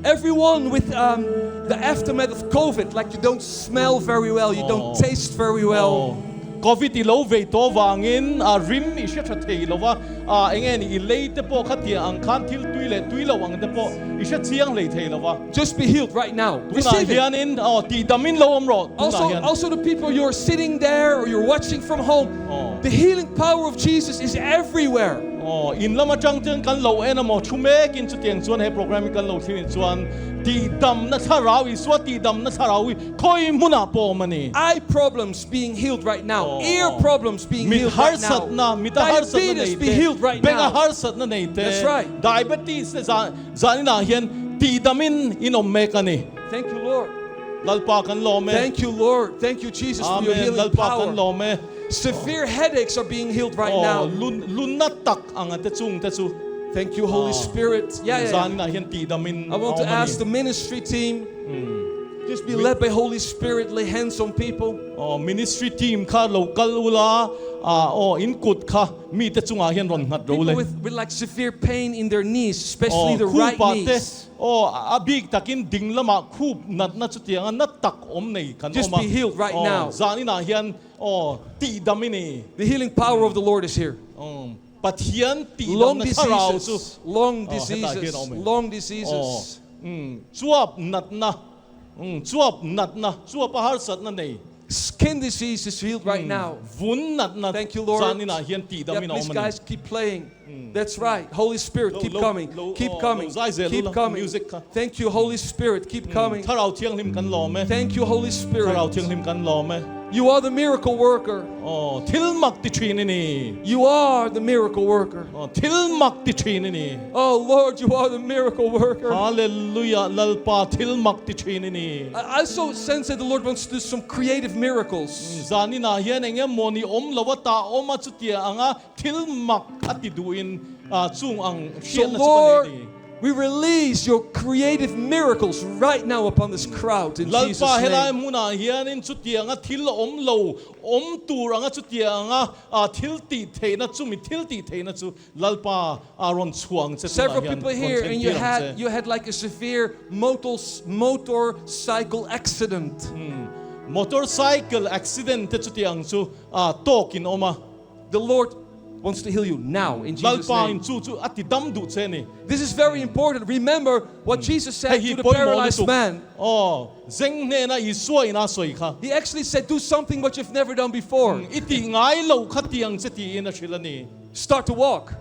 Everyone with the aftermath of COVID, like you don't smell very well, you don't taste very well. COVID ilo ve to wangin rim I sha thei lova engen I leite po khatia ang khan thil tuilo wang te po I sha chiang le thei lova. Just be healed right now. Receive it. Also the people you're sitting there or you're watching from home, the healing power of Jesus is everywhere. in lama chang chen kan lo enamo chume kin chu tiang chuan he program kan lo thin chuan Tihdam na tharawi swa Tihdam na tharawi khoi muna po mani Eye problems being healed right now. Ear problems being mit healed har right sat now. na mit har sat na Diabetes be healed right benga now. har sat na nei te That's right. diabetes zani na hian Tiddamin inom me kani Thank you, Lord. lalpa kan lo me Thank you, Lord. Thank you, Jesus, for your amen healing lalpa kan power. lo me Severe headaches are being healed right now. lun na tak ang te chung te chu Thank you, Holy Spirit. Yeah. zani na hian Tiddamin I want to ask the ministry team, just be led by Holy Spirit, lay hands on people. Ministry team ka local ula inkut ka mi te chunga hian ron ngat ro People le with like severe pain in their knees, especially the right knees. abig takin ding lama khup nat na chutianga nat tak om nei kan Just be healed right now. zani na hian Tihdam ni The healing power of the Lord is here. pathian Long Tihdam na tharau chu diseases, long heta diseases, hian ome. long diseases. chuap nat na chuap har sat na nei Skin disease is healed right now. vun nat na Thank you, Lord. zani na hian Yeah, Tihdam please, ni guys, keep playing. That's right. Holy Spirit, keep coming. Keep coming. Aizawl Keep coming. music ka. Thank you, Holy Spirit. Keep coming. tharau thiang lim kan lo me Thank you, Holy tharau Spirit. thiang lim kan lo me You are the miracle worker. thil mak ti thin ni You are the miracle worker. thil mak ti thin ni Oh, Lord, you are the miracle worker. hallelujah lalpa thil mak ti thin ni I also sense that the Lord wants to do some creative miracles. zani na hian engem moni om lawata om achutia anga thil mak ati duin chung ang So, hian na Lord, chuan we release your creative miracles right now upon this crowd in Jesus' lalpa helai name. muna hian in chutia anga thil om lo om tur anga chutia anga thil ti theina chu mi thil ti theina chu lalpa ron chuang che Several people here, and you had like a severe motorcycle accident. motorcycle accident te chutiang chu tokin oma The Lord wants to heal you now in Jesus' lalpa in name. chu ati dam du che ni This is very important. Remember what Jesus said Hey, to the poi mo na paralyzed tu. man. zeng ne na isoi na soi kha He actually said, do something what you've never done before. iti ngai lo khatiang che ti in a shilani Start to walk.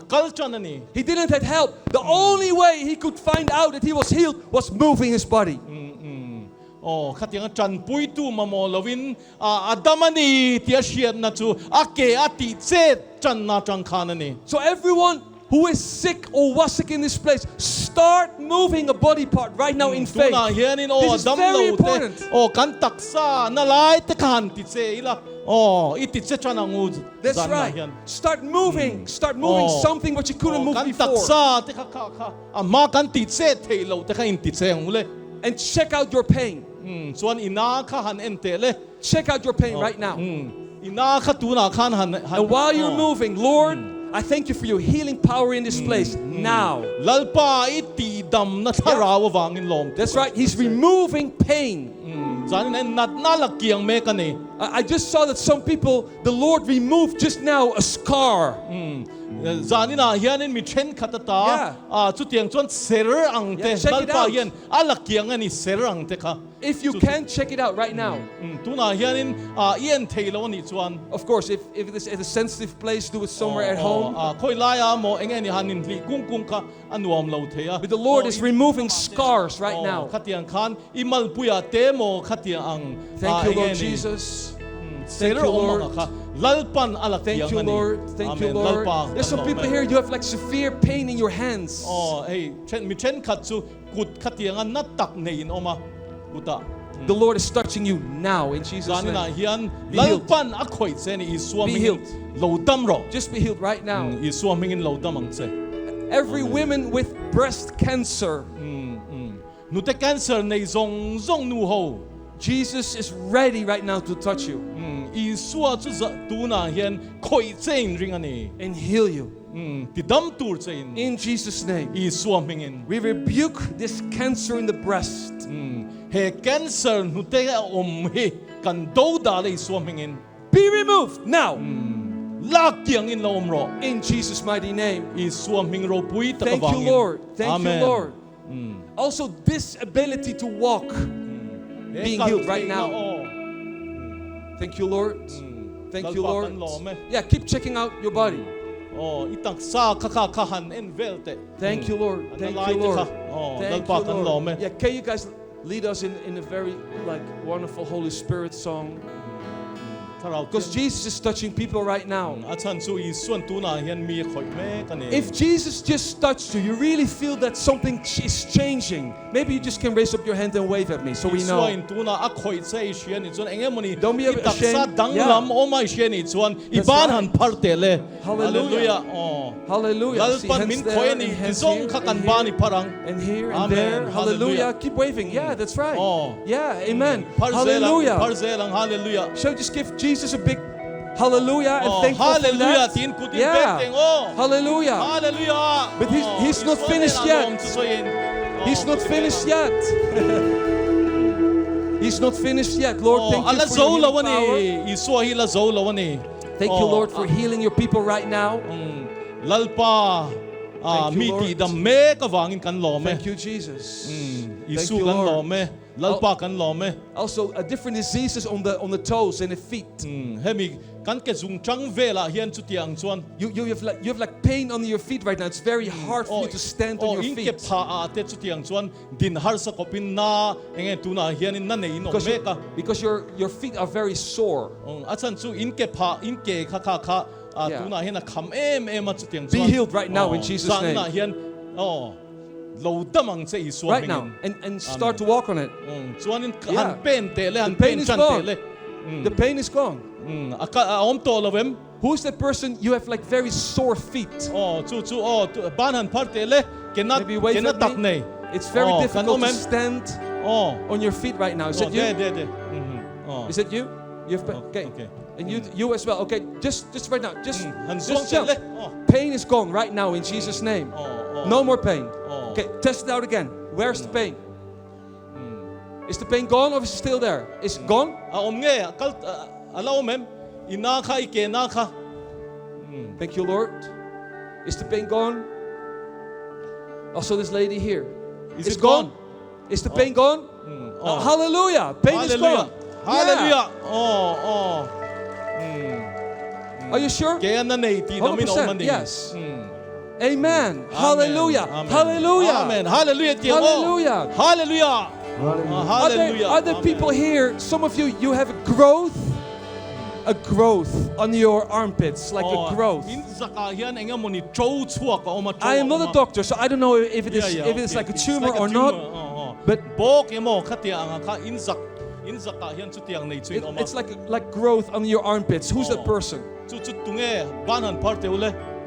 akal chan ni He didn't have help. The only way he could find out that he was healed was moving his body. khatiang chan pui tu mamo lovin adamani tia shiat na chu ake ati che chan na chang khan ni So everyone who is sick or was sick in this place, start moving a body part right now in faith. tuna hian in This is dam very lo important. te kan taksa na lai te kan ti che ila iti che chan ang That's right. Start moving. Start moving something what you couldn't move kan before. taksa te kha ama kan ti che thei lo te kha in ti che ang ule And check out your pain. chuan ina kha han ente le Check out your pain right now. ina kha tu na khan han And while you're moving, Lord, I thank you for your healing power in this place now. lalpa iti dam na tharaw wangin lom That's right. He's removing pain. zan ne nat na lakiang me ka ni I just saw that some people, the Lord removed just now a scar. zanina hianin mi then khatata chu tiang chuan ser ang te Yeah, check it lalpa out. hian alakiang ani ser ang te kha If you can, check it out right now. tuna hianin ien thei lo ni chuan Of course, if it's at a sensitive place, do it somewhere at home. khoi laya mo engeni hanin li kung kha anuam lo theya But the Lord is removing scars right now. khatiang khan imal puya te mo khatiang ang Thank you, Lord Jesus. ser you, Lord. om kha lalpan alakiang Thank you, ani Lord. Thank you, Amen. Lord. Lalpa There's some kan people lo me. here, you have like severe pain in your hands. hey mi then khat chu kut khatiang an nat tak nei in oma kuta The Lord is touching you now in Jesus' zanina name. hian Be healed. lalpan a khoi che ni Be isuaming healed. lo dam ro Just be healed right now. isuaming in lo dam ang che Every woman with breast cancer, nu te cancer nei zong nu ho Jesus is ready right now to touch you isua chu za tu na hian khoi chein ring ani and heal you. ti dam tur chein In Jesus' name. isuaming in We rebuke this cancer in the breast. he cancer nu te om he kan do da le isuaming in Be removed now. lak tiang in lo om ro In Jesus' mighty name. isuaming ro pui ta Thank you, Lord. Thank Amen. you, Lord. Also, this ability to walk, being healed right now. Thank you, Lord. Thank you, Lord. Yeah, keep checking out your body. itang sa kakakahan en velte. Thank you, Lord. Thank you, Lord. Thank you, Lord. Yeah, can you guys lead us in a very wonderful Holy Spirit song? Because Jesus is touching people right now. If Jesus just touched you, you really feel that something is changing. Maybe you just can raise up your hand and wave at me so we know. Don't be ashamed. Hallelujah. Hallelujah. See, hands there and hands here and here and there. Hallelujah. Keep waving. Yeah, that's right. Yeah, amen. Hallelujah. So just give Jesus a big hallelujah and thank you for that. Yeah. Hallelujah. Hallelujah. But he's not finished yet. He's not finished yet. He's not finished yet. Lord, thank you for your healing power. Thank you, Lord, for healing your people right now. Thank you, Lord. Thank you, Jesus. Thank you, Lord. Also, different diseases on the toes and the feet. You have like pain on your feet right now. It's very hard for you to stand on your feet. Because your feet are very sore. Be healed right now in Jesus' name. Right now, and start to walk on it. Yeah. The pain is gone. The pain is gone. Who's that person you have like very sore feet? Maybe wave at me. It's very difficult to stand on your feet right now. Is it you? Is it you? You have okay. And you as well. Okay, just right now. Just jump. Pain is gone right now in Jesus' name. No more pain. Okay, test it out again. Where's the pain? Is the pain gone or is it still there? Is it gone? Thank you, Lord. Is the pain gone? Also, this lady here. Is it gone? Is the pain gone? Hallelujah. Pain is gone. Hallelujah. Are you sure? 100%. Yes. Amen. Hallelujah. Hallelujah. Amen. Hallelujah. Hallelujah. Hallelujah. Are there people here? Some of you have a growth on your armpits, like a growth. I am not a doctor, so I don't know if it is like a tumor or not. But it's like growth on your armpits. Who's that person?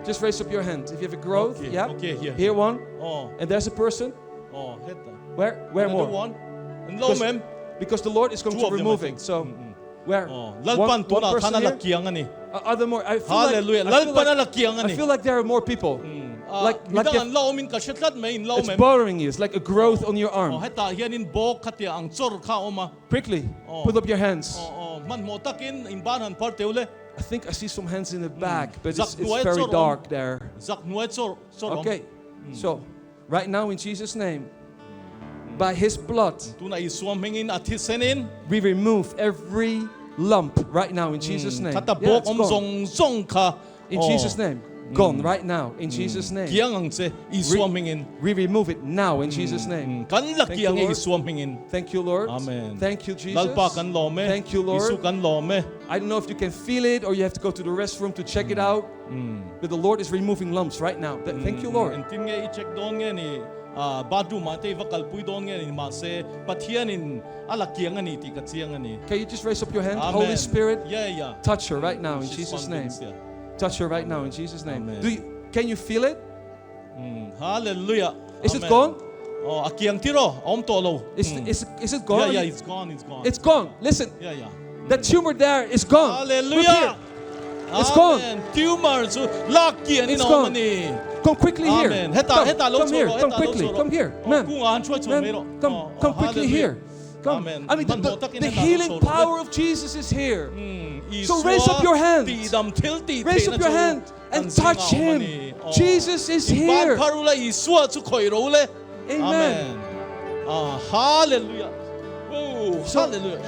Just raise up your hand. If you have a growth, Okay, here one. And there's a person. Where more? Because the Lord is going to remove it. So where? One person here? Are there more? I feel like there are more people. It's bothering you. It's like a growth on your arm. Quickly, put up your hands. I think I see some hands in the back, but it's very dark there. Okay, so right now in Jesus' name, by His blood, we remove every lump right now in Jesus' name. Yeah, it's gone. In Jesus' name. Gone right now in Jesus' name. We remove it now in Jesus' name. Thank you, Lord. Thank you, Lord. Amen. Thank you, Jesus. Thank you, Lord. I don't know if you can feel it or you have to go to the restroom to check it out. But the Lord is removing lumps right now. Thank you, Lord. Can you just raise up your hand? Amen. Holy Spirit, Yeah. touch her right now in Jesus' name. Touch her right now in Jesus' name. Can you feel it? Hallelujah. Is it gone? Is it gone? Yeah, it's gone. It's gone. Listen. Yeah. That tumor there is gone. Hallelujah. It's gone. Tumors, it's gone. Come quickly here. Amen. Come here. Come quickly. Come here. Man. Come quickly here. Come. Amen. I mean, the healing power of Jesus is here. So raise up your hand. Raise up your hand and touch Him. Jesus is here. Amen. Hallelujah. Hallelujah.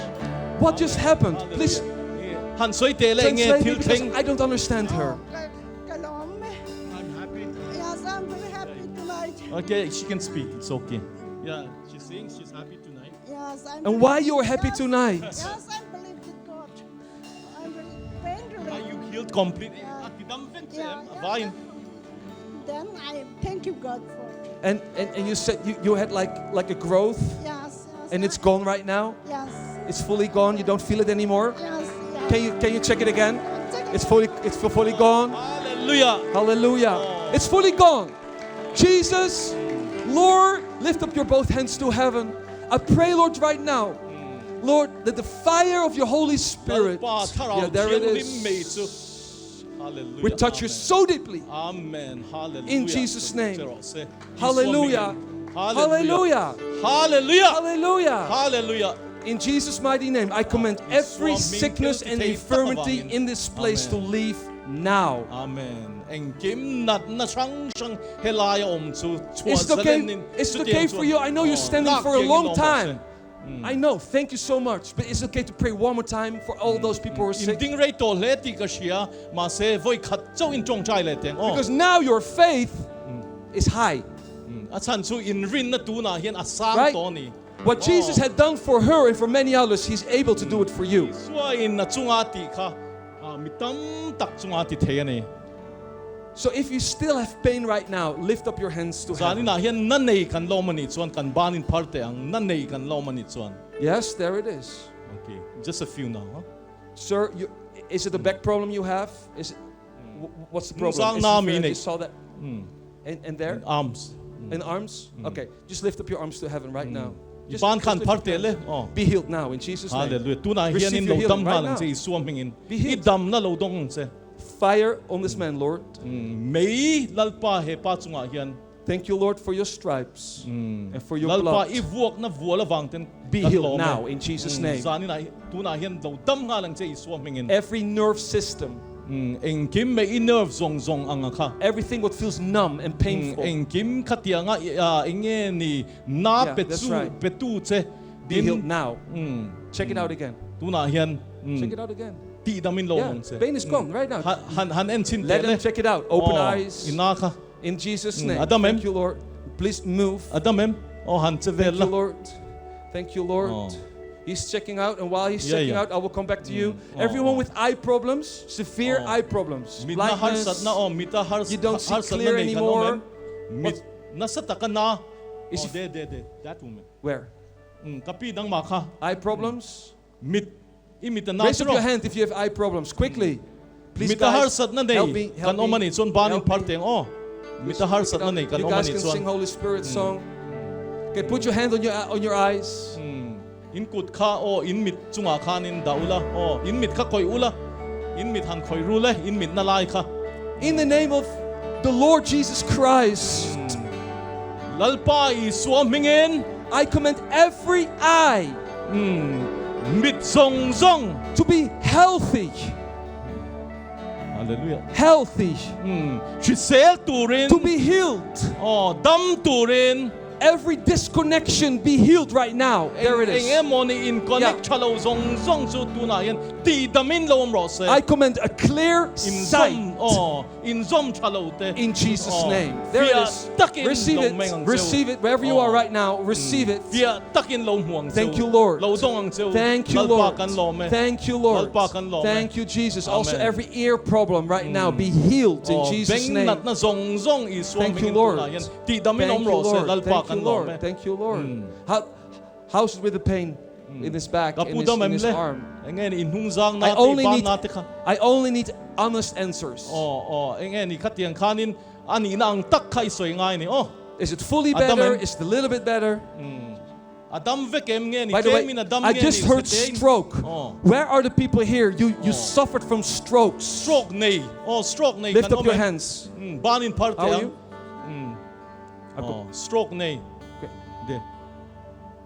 What just happened? Please translate, because I don't understand her. Okay, she can speak. It's okay. Yeah, she's saying she's happy tonight. Yes, And why you are happy tonight? Yes, I believe in God. I'm very Are you healed completely? Yeah. Yeah. Yeah. Then I thank you God for it. And you said you had like a growth, Yes. and it's gone right now. Yes. It's fully gone. You don't feel it anymore. Yes. Yes. Can you check it again? Check it. It's fully gone. Hallelujah. Hallelujah. Oh. It's fully gone. Jesus, Lord, lift up your both hands to heaven. I pray, Lord, right now, Lord, that the fire of your Holy Spirit, yeah, there it is, Hallelujah. we touch you so deeply. Amen. Hallelujah. In Jesus' name. Hallelujah. Hallelujah. Hallelujah. Hallelujah. Hallelujah. In Jesus' mighty name, I command every sickness and infirmity in this place to leave now. Amen. Is it okay for you? I know you're standing for a long time. I know. Thank you so much. But it's okay to pray one more time for all those people who are sick. Because now your faith is high. Right? What Jesus had done for her and for many others, He's able to do it for you. So if you still have pain right now, lift up your hands to heaven. Yes, there it is. Okay, just a few now. Huh? Sir, is it a back problem you have? Is it, what's the problem? I saw that. And there? Arms. In arms? Okay, just lift up your arms to heaven right now. Just be healed now in Jesus' name. Receive your healing right now. Be healed. Fire on this man, Lord. Thank you, Lord, for your stripes and for your blood. Be healed now in Jesus' name. Every nerve system, everything what feels numb and painful. Yeah, that's right. Be healed now. Check it out again. Check it out again. Yeah, pain is gone right now. Let them check it out. Open eyes. In Jesus' name. Thank you, Lord. Please move. Thank you, Lord. Thank you, Lord. He's checking out, and while he's checking out, I will come back to you. Everyone with eye problems, severe eye problems, blindness, you don't see clear anymore. That woman. Where? Eye problems? Raise up your hand if you have eye problems. Quickly. Please, guys, help me. Help me. You guys can sing Holy Spirit song. Okay, put your hand on your eyes. In the name of the Lord Jesus Christ, I command every eye to be healthy. Hallelujah. Healthy. To be healed. Every disconnection be healed right now. There it is. I command a clear sight. In Jesus' name. There it is. Receive it. Receive it. Wherever you are right now, receive it. Thank you, Lord. Thank you, Lord. Thank you, Lord. Thank you, Jesus. Also, every ear problem right now be healed in Jesus' name. Thank you, Lord. Thank you, Lord. Thank you, Lord. Thank you, Lord. How's it with the pain in his back, in his arm? I only need honest answers. Is it fully better? Is it a little bit better? By the way, I just heard stroke. Where are the people here? You suffered from strokes. Stroke neih. Stroke neih. Lift up your hands. How are you? Stroke neih.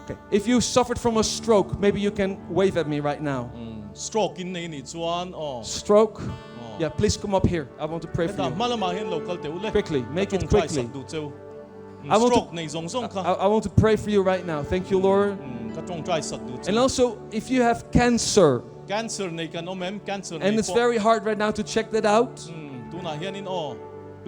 Okay. If you suffered from a stroke, maybe you can wave at me right now. Stroke in neih ni chuan. Stroke? Yeah, please come up here. I want to pray for you. Quickly, make it quickly. I want to pray for you right now. Thank you, Lord. And also, if you have cancer, and it's very hard right now to check that out,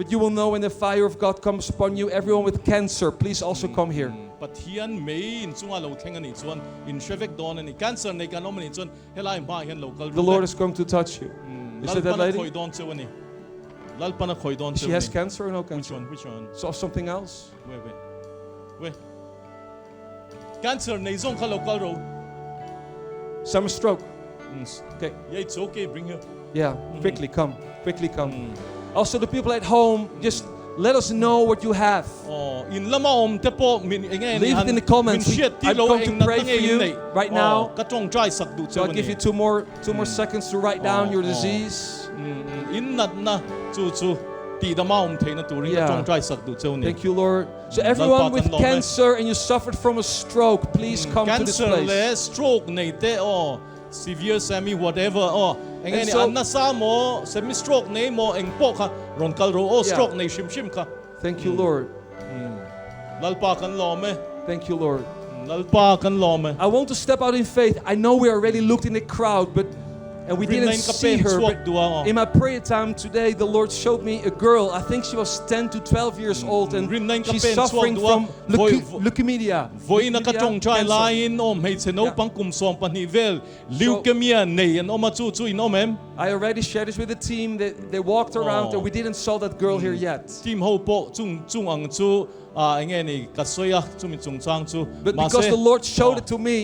But you will know when the fire of God comes upon you. Everyone with cancer, please also come here. ปะเทียนไม่อินจุงอาเราเทงอันนี้ชวนอินเชฟเวกดอนอันนี้ cancer ในการน้อมันนี้ชวนเฮลายมาเห็นเราก็ The Lord is going to touch you. You said that คอย lady? ดอนเจ้าวันนี้ลัลปนะคอยดอนเจ้า She has cancer or no Which cancer? one? Which one? So something else? Wait. Cancer ในช่วงเขาเราก็รู้ Some stroke. Okay. Yeah, it's okay. Bring her. Yeah. Quickly come. Quickly come. Also, the people at home, just let us know what you have. อินละมาอมเทปมินเอง Leave it in the comments. I'm going to pray for you right now. ก็จงใจสักดู So I'll give you two more seconds to write down your disease. อินนัดนะจูตีดมาอมเทนตูริงก็จงใจสักดูเจ้านี่ Thank you, Lord. So everyone with cancer and you suffered from a stroke, please come to this Cancer และ place. stroke ในเตะsevere semi whatever เองนี่อันน่ะซาโม semi stroke ในโมเองโปค่ะรอนกัลโรstroke ในชิมค่ะ Thank you, Lord. ลัลปากันล้อมไหม Thank you, Lord. ลัลปากันล้อมไหม I want to step out in faith. I know we already looked in the crowd, and we didn't see her. But in my prayer time today, the Lord showed me a girl. I think she was 10 to 12 years old, and she's suffering from leukemia. voi na ka tong chai lain om hei cheno pangkum som pani vel leukemia nei an oma chu in omem. I already shared this with the team. They walked around, and we didn't saw that girl here yet. Team ho po chung ang chu enge ni ka soya chu mi chung chang chu. But because the Lord showed it to me,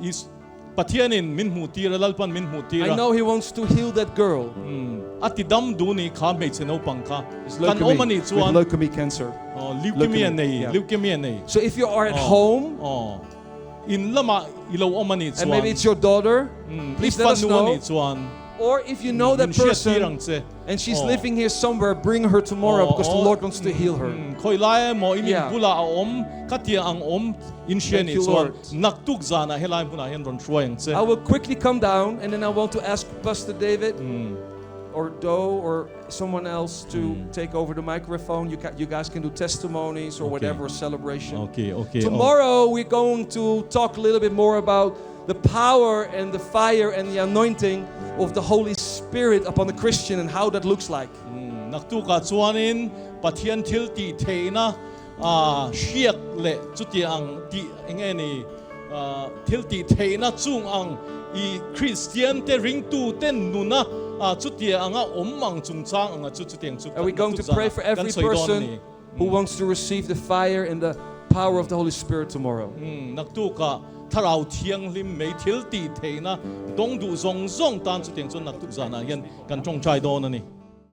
is pathianin min hu tira lalpan min hu tira. I know He wants to heal that girl. Atidam du ni kha mei cheno pangka. It's Kan omani with chuan leukemia cancer. leukemia nei yeah. leukemia nei. So if you are at home, in lama ilo omani chuan. and maybe it's your daughter, please let us know. Or if you know that person and she's living here somewhere, bring her tomorrow because the Lord wants to heal her. Khoi lai mo in bula om katia ang om in Thank you, Lord. naktuk zana helai buna hen ron shroyang che. I will quickly come down and then I want to ask Pastor David or Doe or someone else to take over the microphone. You guys can do testimonies or whatever celebration. Okay. Tomorrow we're going to talk a little bit more about the power and the fire and the anointing of the Holy Spirit upon the Christian and how that looks like. Naktuka chuanin pathian thil ti theina shiak le chuti ang ti engeni thil ti theina chung ang I Christian te ring tu ten nuna chuti anga ommang chungchang anga chutiang chu. And we're going to pray for every person who wants to receive the fire and the power of the Holy Spirit tomorrow. Naktuka tharau thiang lim mei thil ti theina dong du zong tan chu tiang chun naktuk zana hian kan tong chai don ani.